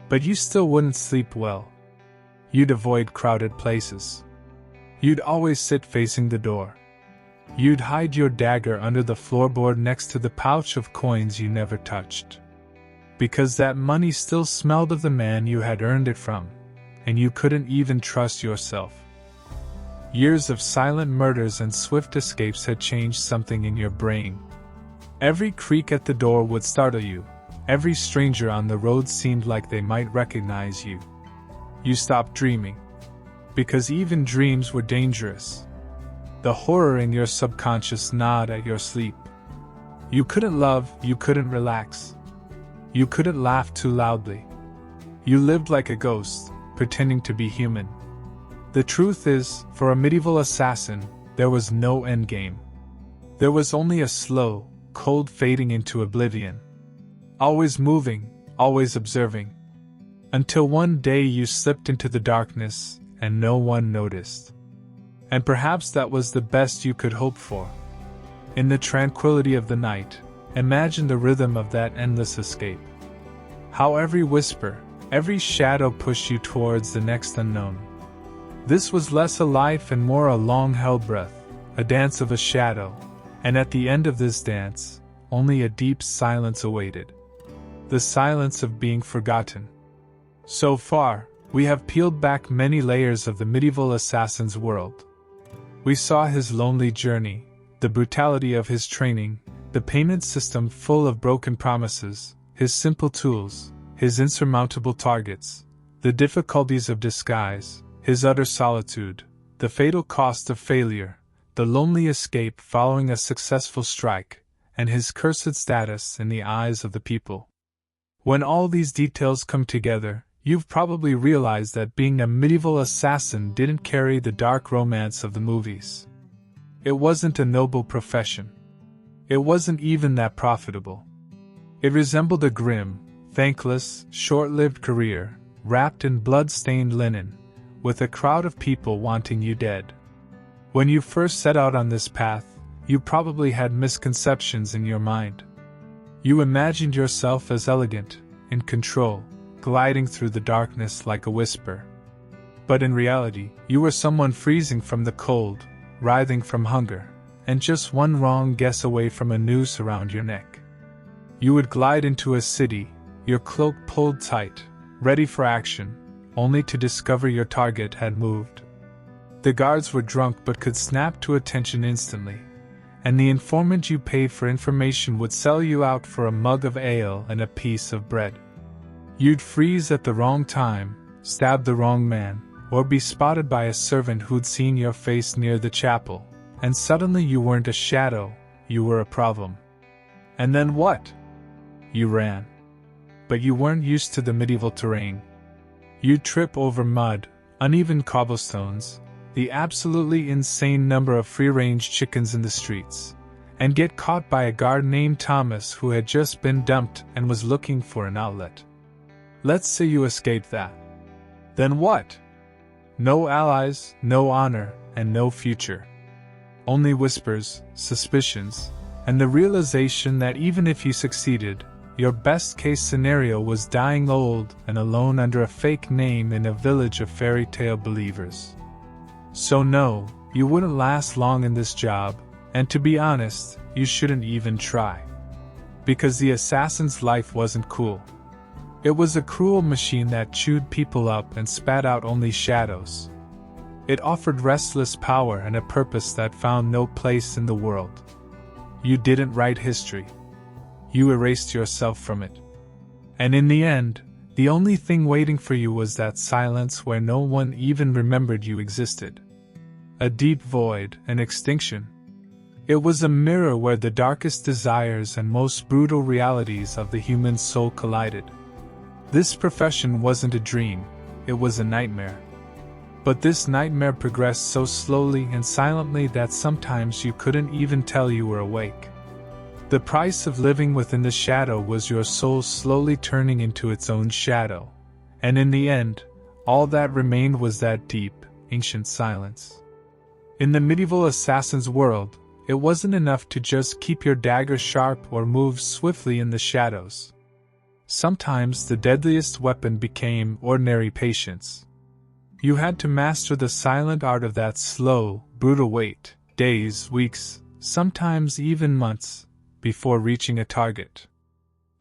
But you still wouldn't sleep well. You'd avoid crowded places. You'd always sit facing the door. You'd hide your dagger under the floorboard next to the pouch of coins you never touched. Because that money still smelled of the man you had earned it from, and you couldn't even trust yourself. Years of silent murders and swift escapes had changed something in your brain. Every creak at the door would startle you. Every stranger on the road seemed like they might recognize you. You stopped dreaming. Because even dreams were dangerous. The horror in your subconscious gnawed at your sleep. You couldn't love, you couldn't relax. You couldn't laugh too loudly. You lived like a ghost, pretending to be human. The truth is, for a medieval assassin, there was no endgame. There was only a slow, cold fading into oblivion. Always moving, always observing. Until one day you slipped into the darkness, and no one noticed. And perhaps that was the best you could hope for. In the tranquility of the night, imagine the rhythm of that endless escape. How every whisper, every shadow pushed you towards the next unknown. This was less a life and more a long-held breath, a dance of a shadow, and at the end of this dance, only a deep silence awaited. The silence of being forgotten. So far, we have peeled back many layers of the medieval assassin's world. We saw his lonely journey, the brutality of his training, the payment system full of broken promises, his simple tools, his insurmountable targets, the difficulties of disguise, his utter solitude, the fatal cost of failure, the lonely escape following a successful strike, and his cursed status in the eyes of the people. When all these details come together, you've probably realized that being a medieval assassin didn't carry the dark romance of the movies. It wasn't a noble profession. It wasn't even that profitable. It resembled a grim, thankless, short-lived career, wrapped in blood-stained linen, with a crowd of people wanting you dead. When you first set out on this path, you probably had misconceptions in your mind. You imagined yourself as elegant, in control, gliding through the darkness like a whisper. But in reality, you were someone freezing from the cold, writhing from hunger, and just one wrong guess away from a noose around your neck. You would glide into a city, your cloak pulled tight, ready for action, only to discover your target had moved. The guards were drunk but could snap to attention instantly, and the informant you paid for information would sell you out for a mug of ale and a piece of bread. You'd freeze at the wrong time, stab the wrong man, or be spotted by a servant who'd seen your face near the chapel, and suddenly you weren't a shadow, you were a problem. And then what? You ran. But you weren't used to the medieval terrain. You'd trip over mud, uneven cobblestones, the absolutely insane number of free-range chickens in the streets, and get caught by a guard named Thomas who had just been dumped and was looking for an outlet. Let's say you escaped that. Then what? No allies, no honor, and no future. Only whispers, suspicions, and the realization that even if you succeeded, your best-case scenario was dying old and alone under a fake name in a village of fairy tale believers. So no, you wouldn't last long in this job, and to be honest, you shouldn't even try. Because the assassin's life wasn't cool. It was a cruel machine that chewed people up and spat out only shadows. It offered restless power and a purpose that found no place in the world. You didn't write history. You erased yourself from it. And in the end, the only thing waiting for you was that silence where no one even remembered you existed. A deep void, an extinction. It was a mirror where the darkest desires and most brutal realities of the human soul collided. This profession wasn't a dream, it was a nightmare. But this nightmare progressed so slowly and silently that sometimes you couldn't even tell you were awake. The price of living within the shadow was your soul slowly turning into its own shadow, and in the end, all that remained was that deep, ancient silence. In the medieval assassin's world, it wasn't enough to just keep your dagger sharp or move swiftly in the shadows. Sometimes the deadliest weapon became ordinary patience. You had to master the silent art of that slow, brutal wait, days, weeks, sometimes even months, before reaching a target.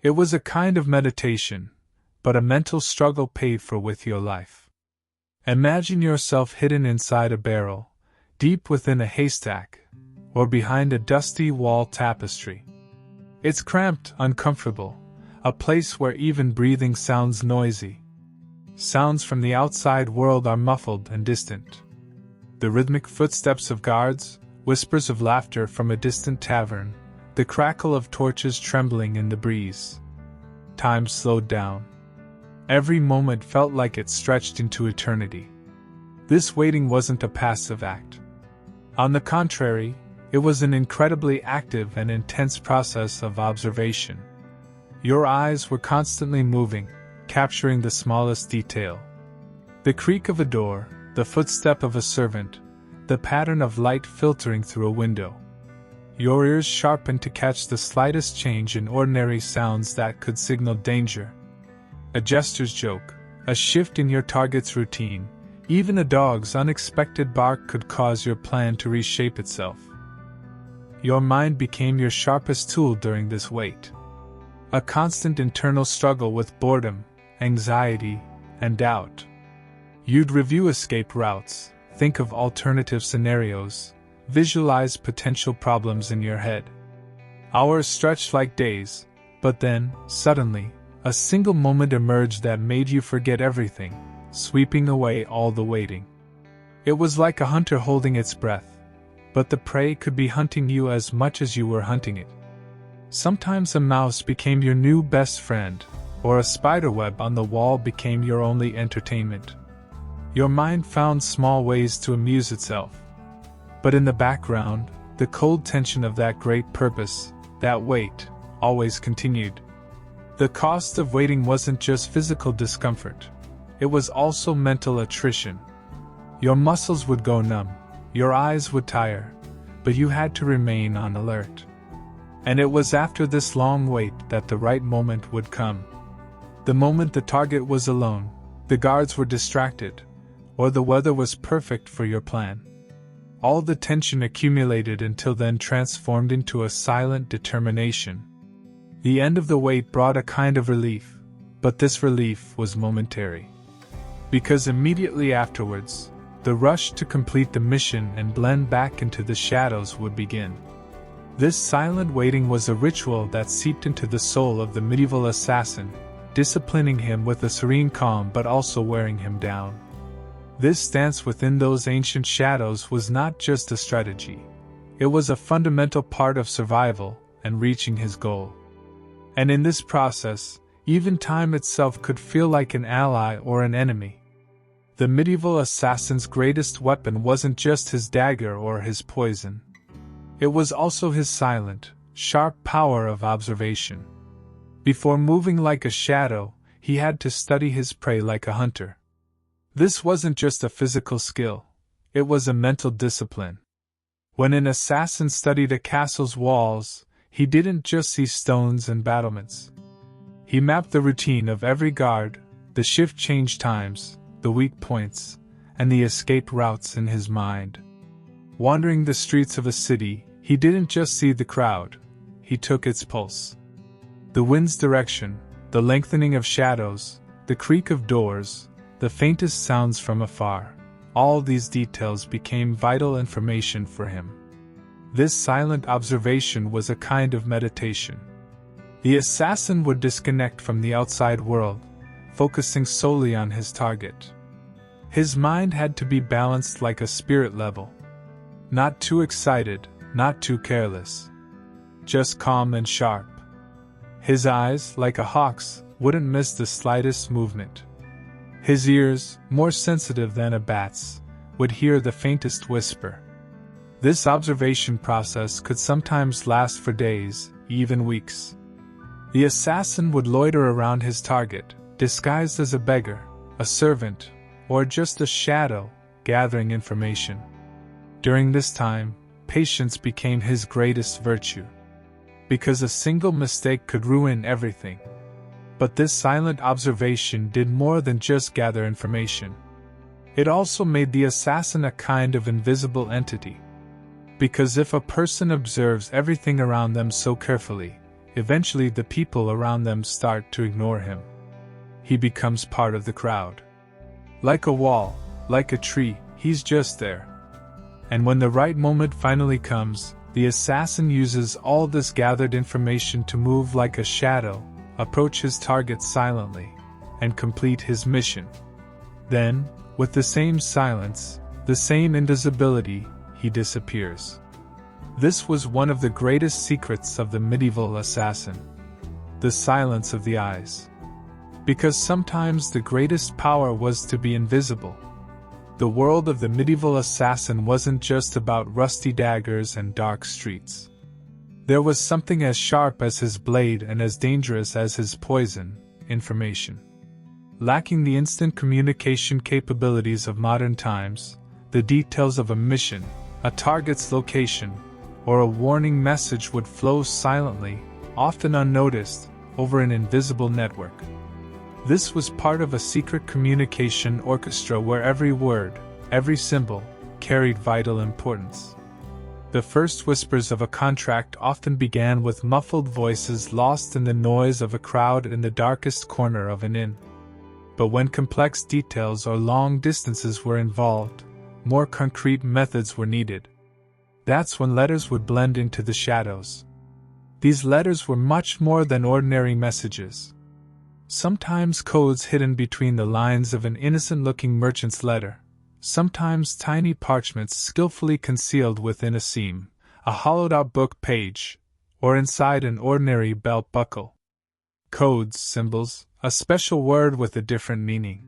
It was a kind of meditation, but a mental struggle paid for with your life. Imagine yourself hidden inside a barrel, deep within a haystack, or behind a dusty wall tapestry. It's cramped, uncomfortable, a place where even breathing sounds noisy. Sounds from the outside world are muffled and distant. The rhythmic footsteps of guards, whispers of laughter from a distant tavern, the crackle of torches trembling in the breeze. Time slowed down. Every moment felt like it stretched into eternity. This waiting wasn't a passive act. On the contrary, it was an incredibly active and intense process of observation. Your eyes were constantly moving, capturing the smallest detail. The creak of a door, the footstep of a servant, the pattern of light filtering through a window. Your ears sharpened to catch the slightest change in ordinary sounds that could signal danger. A jester's joke, a shift in your target's routine, even a dog's unexpected bark could cause your plan to reshape itself. Your mind became your sharpest tool during this wait. A constant internal struggle with boredom, anxiety, and doubt. You'd review escape routes, think of alternative scenarios, visualize potential problems in your head. Hours stretched like days, but then, suddenly, a single moment emerged that made you forget everything, sweeping away all the waiting. It was like a hunter holding its breath, but the prey could be hunting you as much as you were hunting it. Sometimes a mouse became your new best friend, or a spiderweb on the wall became your only entertainment. Your mind found small ways to amuse itself. But in the background, the cold tension of that great purpose, that wait, always continued. The cost of waiting wasn't just physical discomfort. It was also mental attrition. Your muscles would go numb, your eyes would tire, but you had to remain on alert. And it was after this long wait that the right moment would come. The moment the target was alone, the guards were distracted, or the weather was perfect for your plan. All the tension accumulated until then transformed into a silent determination. The end of the wait brought a kind of relief, but this relief was momentary. Because immediately afterwards, the rush to complete the mission and blend back into the shadows would begin. This silent waiting was a ritual that seeped into the soul of the medieval assassin, disciplining him with a serene calm but also wearing him down. This stance within those ancient shadows was not just a strategy. It was a fundamental part of survival and reaching his goal. And in this process, even time itself could feel like an ally or an enemy. The medieval assassin's greatest weapon wasn't just his dagger or his poison. It was also his silent, sharp power of observation. Before moving like a shadow, he had to study his prey like a hunter. This wasn't just a physical skill, it was a mental discipline. When an assassin studied a castle's walls, he didn't just see stones and battlements. He mapped the routine of every guard, the shift change times, the weak points, and the escape routes in his mind. Wandering the streets of a city, he didn't just see the crowd, he took its pulse. The wind's direction, the lengthening of shadows, the creak of doors, the faintest sounds from afar, all these details became vital information for him. This silent observation was a kind of meditation. The assassin would disconnect from the outside world, focusing solely on his target. His mind had to be balanced like a spirit level. Not too excited, not too careless. Just calm and sharp. His eyes, like a hawk's, wouldn't miss the slightest movement. His ears, more sensitive than a bat's, would hear the faintest whisper. This observation process could sometimes last for days, even weeks. The assassin would loiter around his target, disguised as a beggar, a servant, or just a shadow, gathering information. During this time, patience became his greatest virtue. Because a single mistake could ruin everything. But this silent observation did more than just gather information. It also made the assassin a kind of invisible entity. Because if a person observes everything around them so carefully, eventually the people around them start to ignore him. He becomes part of the crowd. Like a wall, like a tree, he's just there. And when the right moment finally comes, the assassin uses all this gathered information to move like a shadow, approach his target silently, and complete his mission. Then, with the same silence, the same invisibility, he disappears. This was one of the greatest secrets of the medieval assassin. The silence of the eyes. Because sometimes the greatest power was to be invisible. The world of the medieval assassin wasn't just about rusty daggers and dark streets. There was something as sharp as his blade and as dangerous as his poison, information. Lacking the instant communication capabilities of modern times, the details of a mission, a target's location, or a warning message would flow silently, often unnoticed, over an invisible network. This was part of a secret communication orchestra where every word, every symbol, carried vital importance. The first whispers of a contract often began with muffled voices lost in the noise of a crowd in the darkest corner of an inn. But when complex details or long distances were involved, more concrete methods were needed. That's when letters would blend into the shadows. These letters were much more than ordinary messages. Sometimes codes hidden between the lines of an innocent-looking merchant's letter, sometimes tiny parchments skillfully concealed within a seam, a hollowed-out book page, or inside an ordinary belt buckle. Codes, symbols, a special word with a different meaning.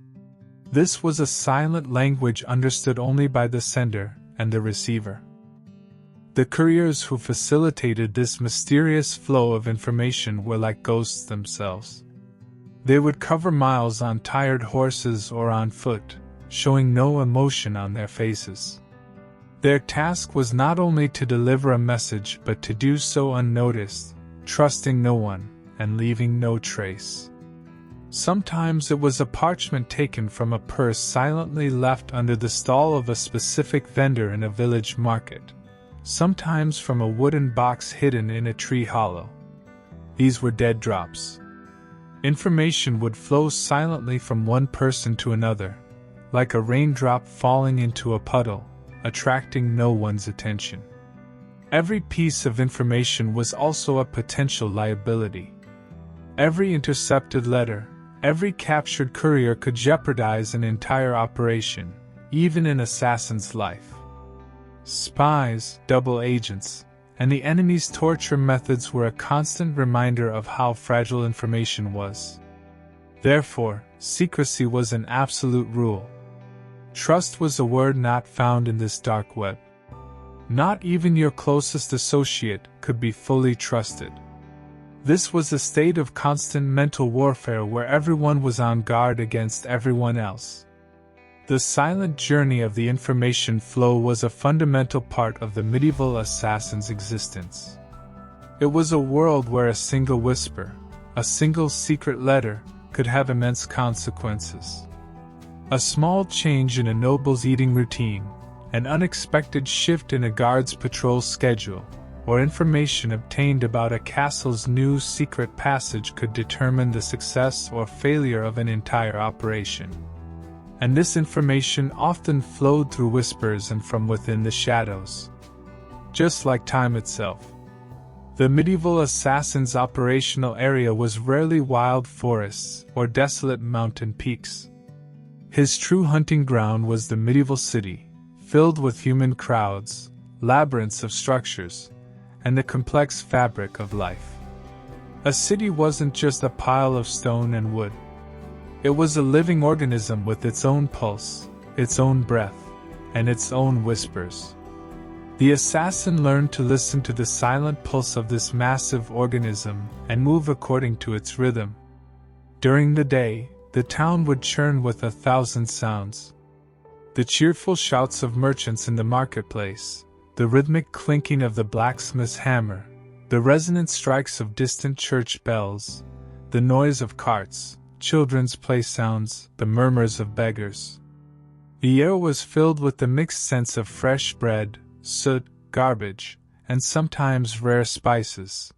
This was a silent language understood only by the sender and the receiver. The couriers who facilitated this mysterious flow of information were like ghosts themselves. They would cover miles on tired horses or on foot, showing no emotion on their faces. Their task was not only to deliver a message but to do so unnoticed, trusting no one, and leaving no trace. Sometimes it was a parchment taken from a purse silently left under the stall of a specific vendor in a village market, sometimes from a wooden box hidden in a tree hollow. These were dead drops. Information would flow silently from one person to another, like a raindrop falling into a puddle, attracting no one's attention. Every piece of information was also a potential liability. Every intercepted letter, every captured courier could jeopardize an entire operation, even an assassin's life. Spies, double agents, and the enemy's torture methods were a constant reminder of how fragile information was. Therefore, secrecy was an absolute rule. Trust was a word not found in this dark web. Not even your closest associate could be fully trusted. This was a state of constant mental warfare where everyone was on guard against everyone else. The silent journey of the information flow was a fundamental part of the medieval assassin's existence. It was a world where a single whisper, a single secret letter, could have immense consequences. A small change in a noble's eating routine, an unexpected shift in a guard's patrol schedule, or information obtained about a castle's new secret passage could determine the success or failure of an entire operation. And this information often flowed through whispers and from within the shadows. Just like time itself. The medieval assassin's operational area was rarely wild forests or desolate mountain peaks. His true hunting ground was the medieval city, filled with human crowds, labyrinths of structures, and the complex fabric of life. A city wasn't just a pile of stone and wood. It was a living organism with its own pulse, its own breath, and its own whispers. The assassin learned to listen to the silent pulse of this massive organism and move according to its rhythm. During the day, the town would churn with 1,000 sounds. The cheerful shouts of merchants in the marketplace, the rhythmic clinking of the blacksmith's hammer, the resonant strikes of distant church bells, the noise of carts, children's play sounds, the murmurs of beggars. The air was filled with the mixed scents of fresh bread, soot, garbage, and sometimes rare spices.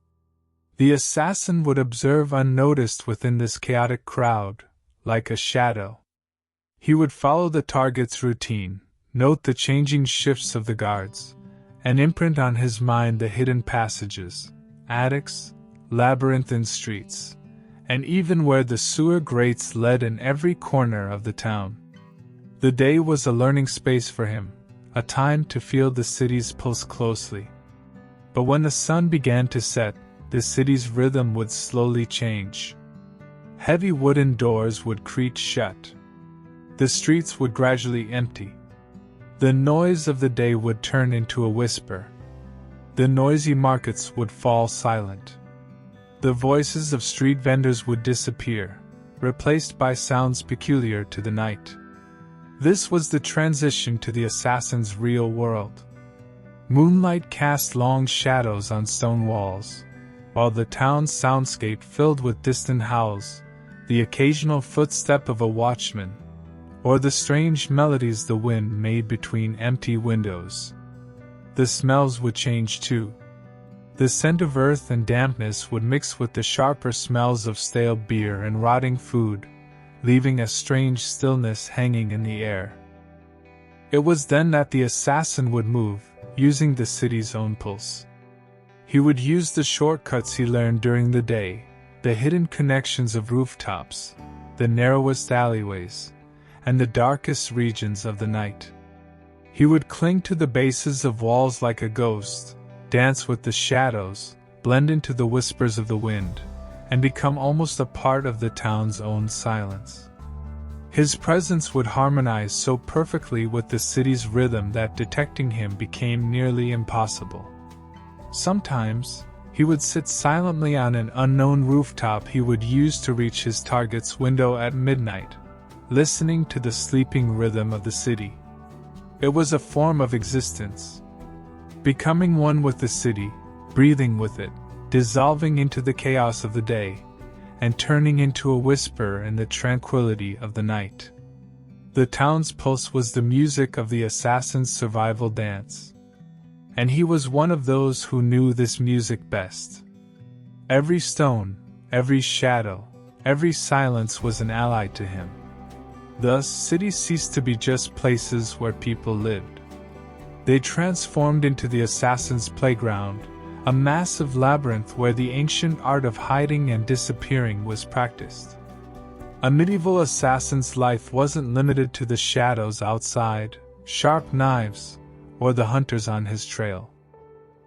The assassin would observe unnoticed within this chaotic crowd, like a shadow. He would follow the target's routine, note the changing shifts of the guards, and imprint on his mind the hidden passages, attics, labyrinthine streets, and even where the sewer grates led in every corner of the town. The day was a learning space for him, a time to feel the city's pulse closely. But when the sun began to set, the city's rhythm would slowly change. Heavy wooden doors would creak shut. The streets would gradually empty. The noise of the day would turn into a whisper. The noisy markets would fall silent. The voices of street vendors would disappear, replaced by sounds peculiar to the night. This was the transition to the assassin's real world. Moonlight cast long shadows on stone walls, while the town's soundscape filled with distant howls, the occasional footstep of a watchman, or the strange melodies the wind made between empty windows. The smells would change too. The scent of earth and dampness would mix with the sharper smells of stale beer and rotting food, leaving a strange stillness hanging in the air. It was then that the assassin would move, using the city's own pulse. He would use the shortcuts he learned during the day, the hidden connections of rooftops, the narrowest alleyways, and the darkest regions of the night. He would cling to the bases of walls like a ghost, dance with the shadows, blend into the whispers of the wind, and become almost a part of the town's own silence. His presence would harmonize so perfectly with the city's rhythm that detecting him became nearly impossible. Sometimes, he would sit silently on an unknown rooftop he would use to reach his target's window at midnight, listening to the sleeping rhythm of the city. It was a form of existence, becoming one with the city, breathing with it, dissolving into the chaos of the day, and turning into a whisper in the tranquility of the night. The town's pulse was the music of the assassin's survival dance, and he was one of those who knew this music best. Every stone, every shadow, every silence was an ally to him. Thus, cities ceased to be just places where people lived. They transformed into the assassin's playground, a massive labyrinth where the ancient art of hiding and disappearing was practiced. A medieval assassin's life wasn't limited to the shadows outside, sharp knives, or the hunters on his trail.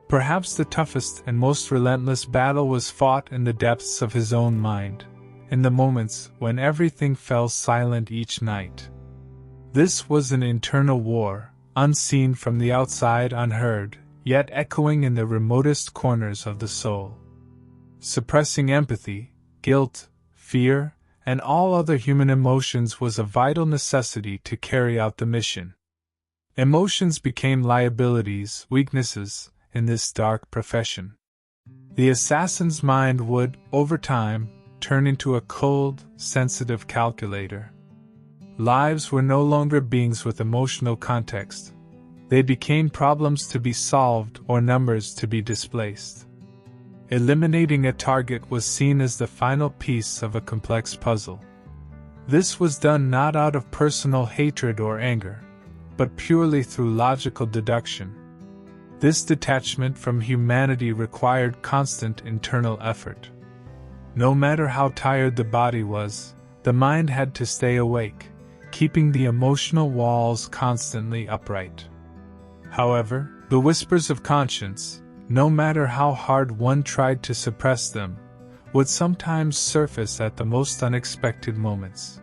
Perhaps the toughest and most relentless battle was fought in the depths of his own mind, in the moments when everything fell silent each night. This was an internal war, unseen from the outside, unheard, yet echoing in the remotest corners of the soul. Suppressing empathy, guilt, fear, and all other human emotions was a vital necessity to carry out the mission. Emotions became liabilities, weaknesses, in this dark profession. The assassin's mind would, over time, turn into a cold, sensitive calculator. Lives were no longer beings with emotional context. They became problems to be solved or numbers to be displaced. Eliminating a target was seen as the final piece of a complex puzzle. This was done not out of personal hatred or anger, but purely through logical deduction. This detachment from humanity required constant internal effort. No matter how tired the body was, the mind had to stay awake, keeping the emotional walls constantly upright. However, the whispers of conscience, no matter how hard one tried to suppress them, would sometimes surface at the most unexpected moments.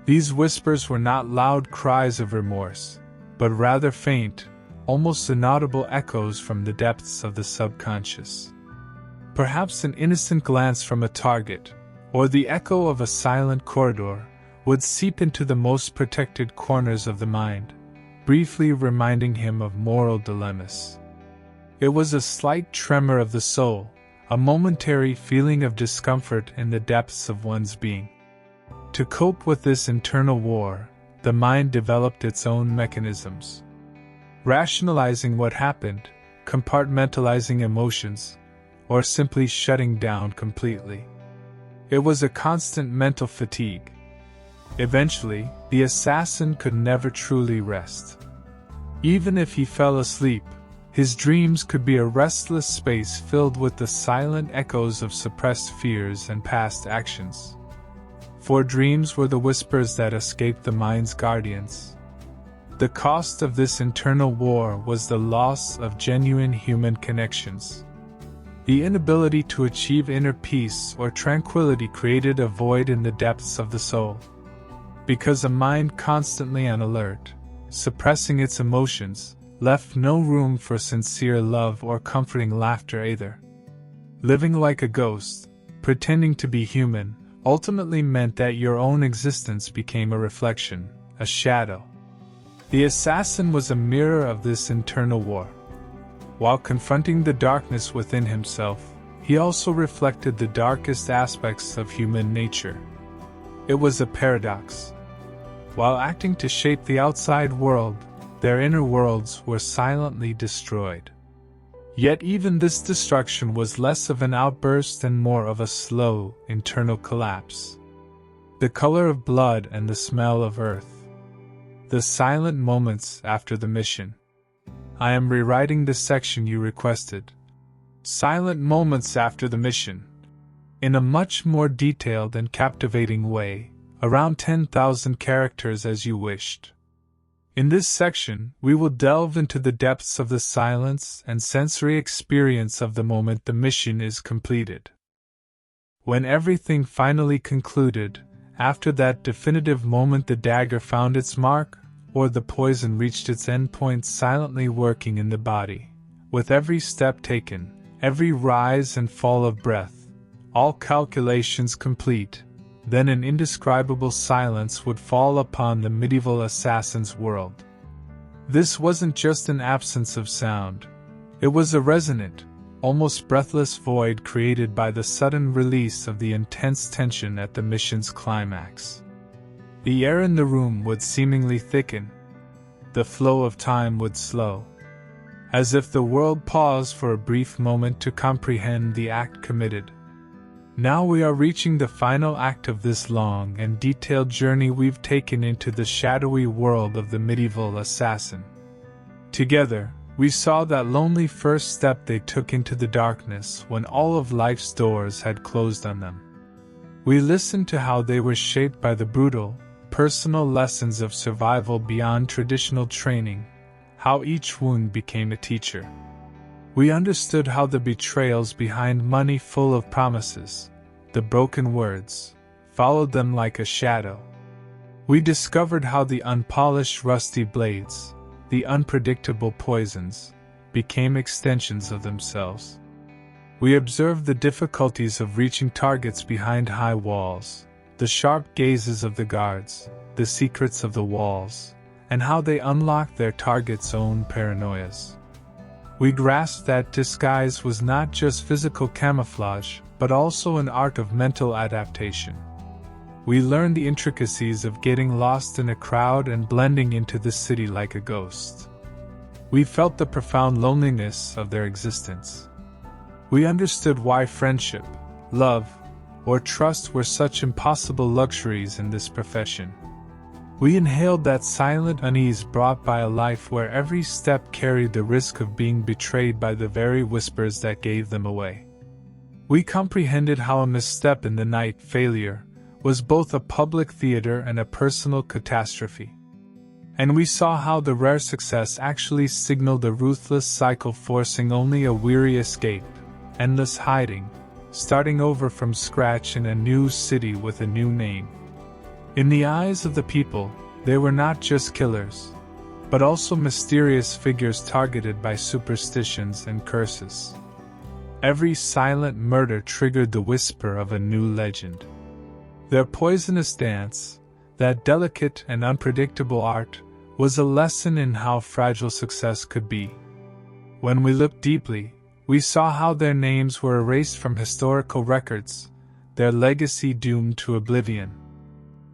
These whispers were not loud cries of remorse, but rather faint, almost inaudible echoes from the depths of the subconscious. Perhaps an innocent glance from a target, or the echo of a silent corridor, would seep into the most protected corners of the mind, briefly reminding him of moral dilemmas. It was a slight tremor of the soul, a momentary feeling of discomfort in the depths of one's being. To cope with this internal war, the mind developed its own mechanisms. Rationalizing what happened, compartmentalizing emotions, or simply shutting down completely. It was a constant mental fatigue. Eventually, the assassin could never truly rest. Even if he fell asleep, his dreams could be a restless space filled with the silent echoes of suppressed fears and past actions. For dreams were the whispers that escaped the mind's guardians. The cost of this internal war was the loss of genuine human connections. The inability to achieve inner peace or tranquility created a void in the depths of the soul. Because a mind constantly on alert, suppressing its emotions, left no room for sincere love or comforting laughter either. Living like a ghost, pretending to be human, ultimately meant that your own existence became a reflection, a shadow. The assassin was a mirror of this internal war. While confronting the darkness within himself, he also reflected the darkest aspects of human nature. It was a paradox. While acting to shape the outside world, their inner worlds were silently destroyed. Yet even this destruction was less of an outburst and more of a slow, internal collapse. The color of blood and the smell of earth. The silent moments after the mission. I am rewriting the section you requested. Silent moments after the mission. In a much more detailed and captivating way, around 10,000 characters as you wished. In this section, we will delve into the depths of the silence and sensory experience of the moment the mission is completed. When everything finally concluded, After that definitive moment, the dagger found its mark, or the poison reached its endpoint, silently working in the body. With every step taken, every rise and fall of breath, all calculations complete, then an indescribable silence would fall upon the medieval assassin's world. This wasn't just an absence of sound. It was a resonant, almost breathless void created by the sudden release of the intense tension at the mission's climax. The air in the room would seemingly thicken. The flow of time would slow, as if the world paused for a brief moment to comprehend the act committed. Now we are reaching the final act of this long and detailed journey we've taken into the shadowy world of the medieval assassin. Together, we saw that lonely first step they took into the darkness when all of life's doors had closed on them. We listened to how they were shaped by the brutal, personal lessons of survival beyond traditional training, how each wound became a teacher. We understood how the betrayals behind money full of promises, the broken words, followed them like a shadow. We discovered how the unpolished rusty blades, the unpredictable poisons, became extensions of themselves. We observed the difficulties of reaching targets behind high walls, the sharp gazes of the guards, the secrets of the walls, and how they unlocked their target's own paranoias. We grasped that disguise was not just physical camouflage, but also an art of mental adaptation. We learned the intricacies of getting lost in a crowd and blending into the city like a ghost. We felt the profound loneliness of their existence. We understood why friendship, love, or trust were such impossible luxuries in this profession. We inhaled that silent unease brought by a life where every step carried the risk of being betrayed by the very whispers that gave them away. We comprehended how a misstep in the night, failure, was both a public theater and a personal catastrophe. And we saw how the rare success actually signaled a ruthless cycle, forcing only a weary escape, endless hiding, starting over from scratch in a new city with a new name. In the eyes of the people, they were not just killers, but also mysterious figures targeted by superstitions and curses. Every silent murder triggered the whisper of a new legend. Their poisonous dance, that delicate and unpredictable art, was a lesson in how fragile success could be. When we looked deeply, we saw how their names were erased from historical records, their legacy doomed to oblivion.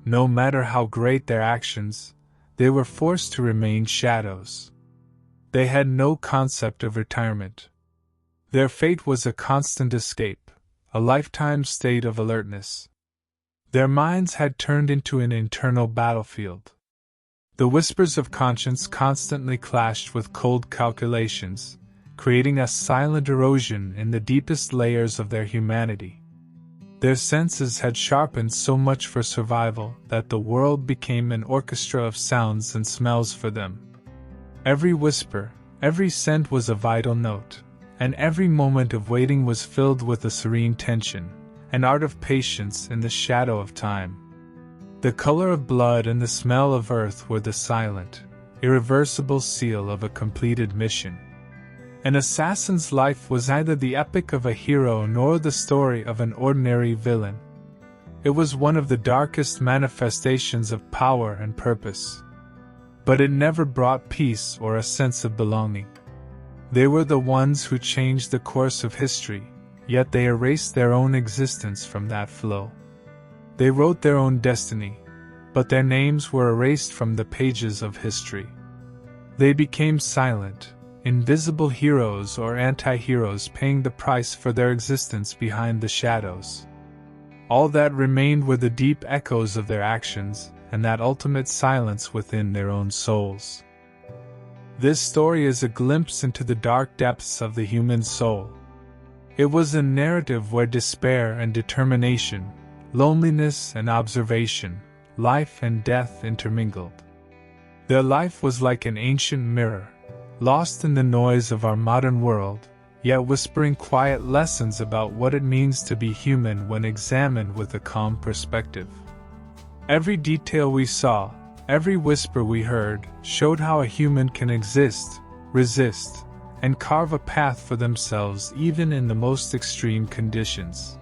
No matter how great their actions, they were forced to remain shadows. They had no concept of retirement. Their fate was a constant escape, a lifetime state of alertness. Their minds had turned into an internal battlefield. The whispers of conscience constantly clashed with cold calculations, creating a silent erosion in the deepest layers of their humanity. Their senses had sharpened so much for survival that the world became an orchestra of sounds and smells for them. Every whisper, every scent was a vital note, and every moment of waiting was filled with a serene tension, an art of patience in the shadow of time. The color of blood and the smell of earth were the silent, irreversible seal of a completed mission. An assassin's life was neither the epic of a hero nor the story of an ordinary villain. It was one of the darkest manifestations of power and purpose. But it never brought peace or a sense of belonging. They were the ones who changed the course of history, yet they erased their own existence from that flow. They wrote their own destiny, but their names were erased from the pages of history. They became silent, invisible heroes or anti-heroes, paying the price for their existence behind the shadows. All that remained were the deep echoes of their actions and that ultimate silence within their own souls. This story is a glimpse into the dark depths of the human soul. It was a narrative where despair and determination, loneliness and observation, life and death intermingled. Their life was like an ancient mirror, lost in the noise of our modern world, yet whispering quiet lessons about what it means to be human when examined with a calm perspective. Every detail we saw, every whisper we heard, showed how a human can exist, resist, and carve a path for themselves even in the most extreme conditions.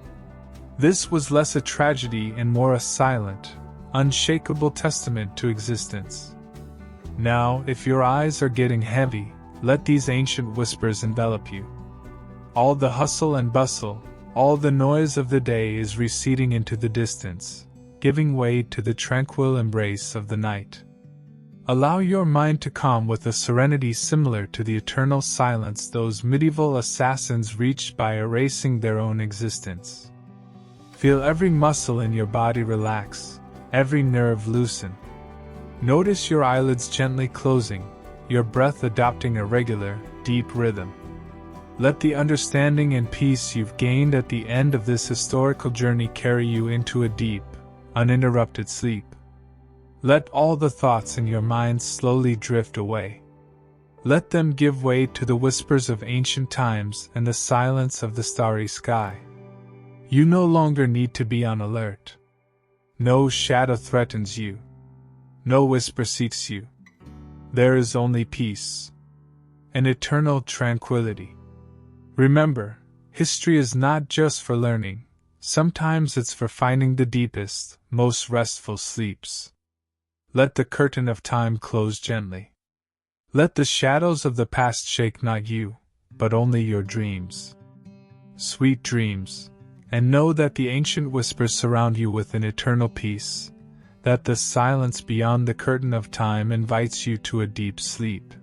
This was less a tragedy and more a silent, unshakable testament to existence. Now, if your eyes are getting heavy, let these ancient whispers envelop you. All the hustle and bustle, all the noise of the day is receding into the distance, giving way to the tranquil embrace of the night. Allow your mind to calm with a serenity similar to the eternal silence those medieval assassins reached by erasing their own existence. Feel every muscle in your body relax, every nerve loosen. Notice your eyelids gently closing, your breath adopting a regular, deep rhythm. Let the understanding and peace you've gained at the end of this historical journey carry you into a deep, uninterrupted sleep. Let all the thoughts in your mind slowly drift away. Let them give way to the whispers of ancient times and the silence of the starry sky. You no longer need to be on alert. No shadow threatens you. No whisper seeks you. There is only peace. An eternal tranquility. Remember, history is not just for learning. Sometimes it's for finding the deepest, most restful sleeps. Let the curtain of time close gently. Let the shadows of the past shake not you, but only your dreams. Sweet dreams, and know that the ancient whispers surround you with an eternal peace, that the silence beyond the curtain of time invites you to a deep sleep.